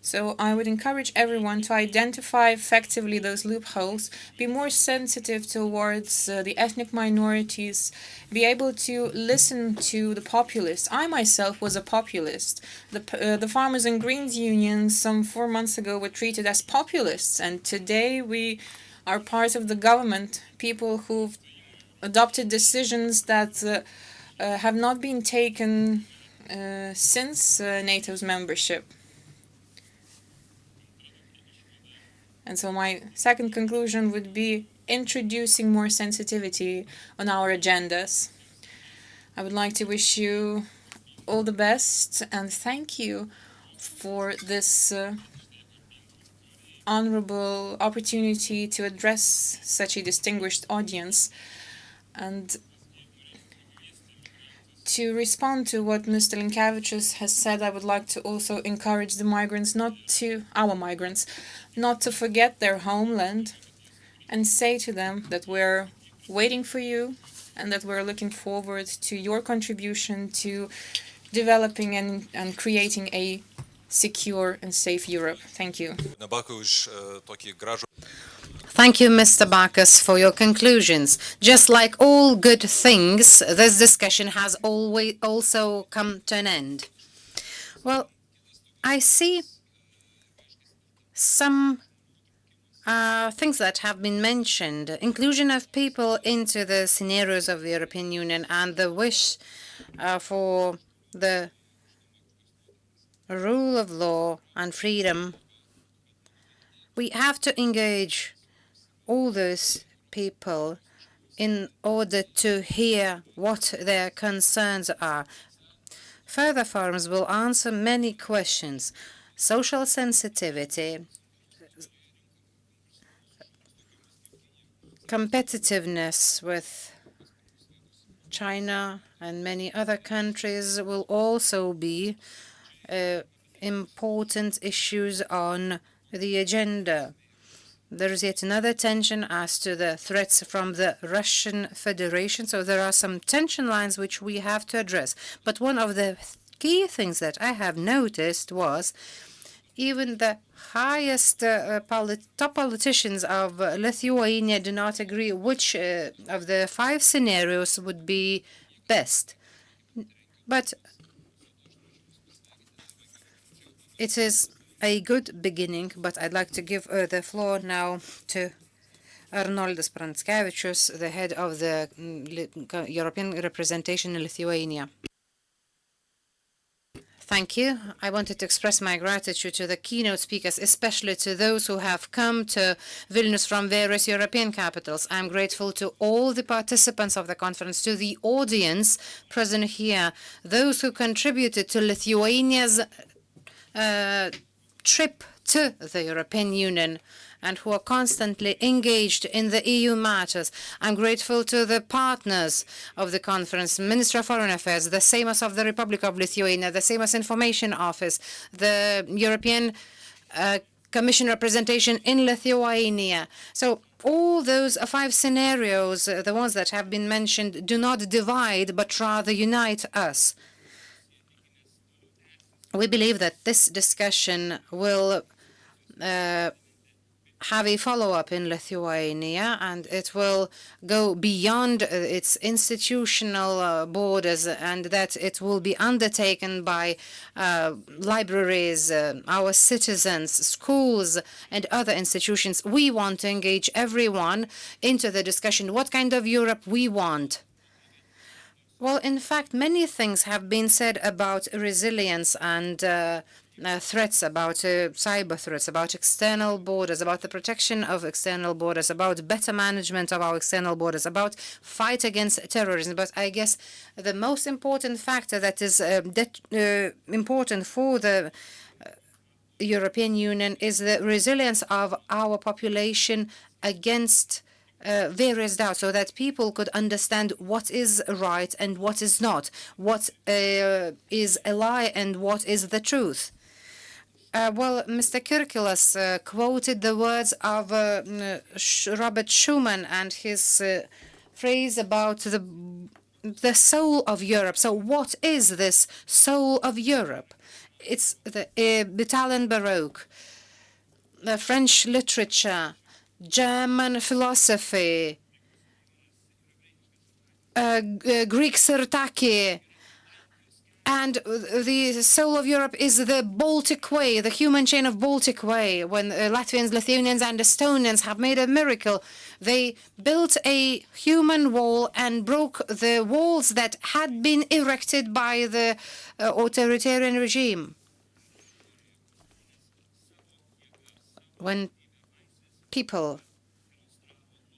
So I would encourage everyone to identify effectively those loopholes, be more sensitive towards the ethnic minorities, be able to listen to the populists. I myself was a populist. The Farmers and Greens Union some 4 months ago were treated as populists, and today we are part of the government, people who've adopted decisions that have not been taken since NATO's membership. And so my second conclusion would be introducing more sensitivity on our agendas. I would like to wish you all the best and thank you for this honorable opportunity to address such a distinguished audience. And to respond to what Mr. Linkevičius has said, I would like to also encourage the migrants, our migrants, not to forget their homeland and say to them that we're waiting for you and that we're looking forward to your contribution to developing and creating a secure and safe Europe. Thank you. Thank you, Mr. Bacchus, for your conclusions. Just like all good things, this discussion has always also come to an end. Well, I see some things that have been mentioned. Inclusion of people into the scenarios of the European Union and the wish for the rule of law and freedom. We have to engage all those people in order to hear what their concerns are. Further forums will answer many questions. Social sensitivity, competitiveness with China and many other countries will also be important issues on the agenda. There is yet another tension as to the threats from the Russian Federation. So there are some tension lines which we have to address. But one of the key things that I have noticed was even the highest top politicians of Lithuania do not agree which of the 5 scenarios would be best. But it is a good beginning, but I'd like to give the floor now to Arnoldas Pranckevičius, the head of the European representation in Lithuania. Thank you. I wanted to express my gratitude to the keynote speakers, especially to those who have come to Vilnius from various European capitals. I'm grateful to all the participants of the conference, to the audience present here, those who contributed to Lithuania's trip to the European Union and who are constantly engaged in the EU matters. I'm grateful to the partners of the conference, Minister of Foreign Affairs, the Seimas of the Republic of Lithuania, the Seimas Information Office, the European Commission representation in Lithuania. So all those 5 scenarios, the ones that have been mentioned, do not divide, but rather unite us. We believe that this discussion will have a follow-up in Lithuania, and it will go beyond its institutional borders, and that it will be undertaken by libraries, our citizens, schools, and other institutions. We want to engage everyone into the discussion, what kind of Europe we want. Well, in fact, many things have been said about resilience and threats, about cyber threats, about external borders, about the protection of external borders, about better management of our external borders, about fight against terrorism. But I guess the most important factor that is important for the European Union is the resilience of our population against various doubts, so that people could understand what is right and what is not, what is a lie and what is the truth. Well, Mr. Kirkilas quoted the words of Robert Schuman and his phrase about the soul of Europe. So what is this soul of Europe? It's the Italian Baroque, the French literature, German philosophy, Greek Sirtaki, and the soul of Europe is the Baltic Way, the human chain of Baltic Way. When Latvians, Lithuanians, and Estonians have made a miracle, they built a human wall and broke the walls that had been erected by the authoritarian regime. When people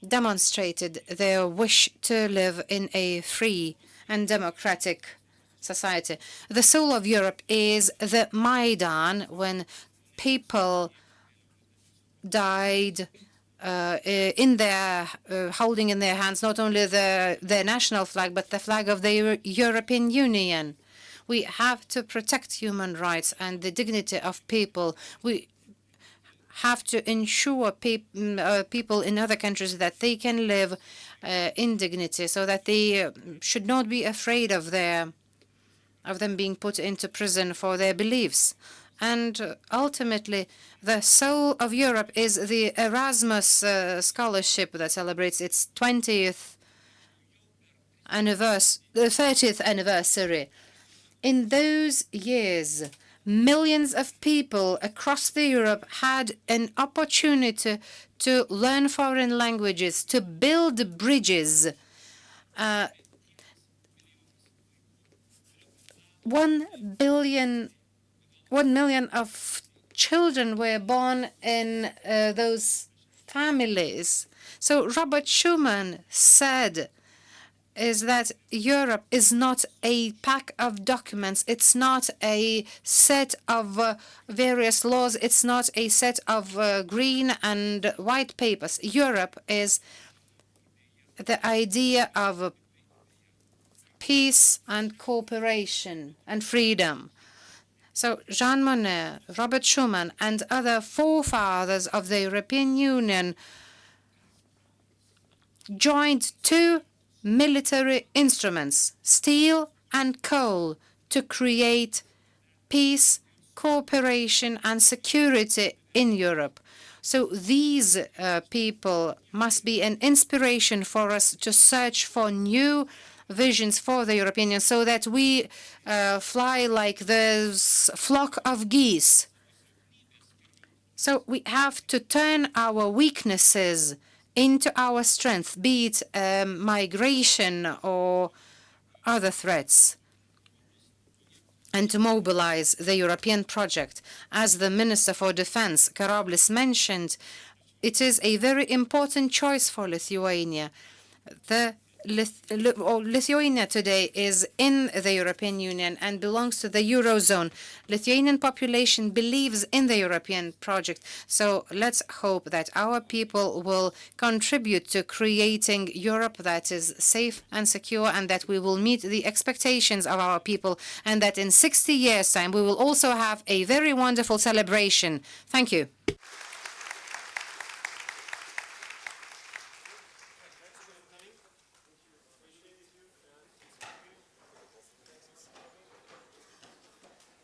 demonstrated their wish to live in a free and democratic society. The soul of Europe is the Maidan, when people died in their holding in their hands not only their national flag but the flag of the European Union. We have to protect human rights and the dignity of people. We have to ensure people in other countries that they can live in dignity, so that they should not be afraid of them being put into prison for their beliefs. And ultimately, the soul of Europe is the Erasmus scholarship that celebrates its 30th anniversary. In those years, millions of people across Europe had an opportunity to learn foreign languages, to build bridges. 1 million of children were born in those families. So Robert Schuman said is that Europe is not a pack of documents. It's not a set of various laws. It's not a set of green and white papers. Europe is the idea of peace and cooperation and freedom. So Jean Monnet, Robert Schuman, and other forefathers of the European Union joined two military instruments, steel and coal, to create peace, cooperation, and security in Europe. So these people must be an inspiration for us to search for new visions for the European Union, so that we fly like those flock of geese. So we have to turn our weaknesses into our strength, be it migration or other threats, and to mobilize the European project. As the Minister for Defense, Karoblis, mentioned, it is a very important choice for Lithuania. Lithuania today is in the European Union and belongs to the Eurozone. Lithuanian population believes in the European project. So let's hope that our people will contribute to creating Europe that is safe and secure, and that we will meet the expectations of our people, and that in 60 years' time we will also have a very wonderful celebration. Thank you.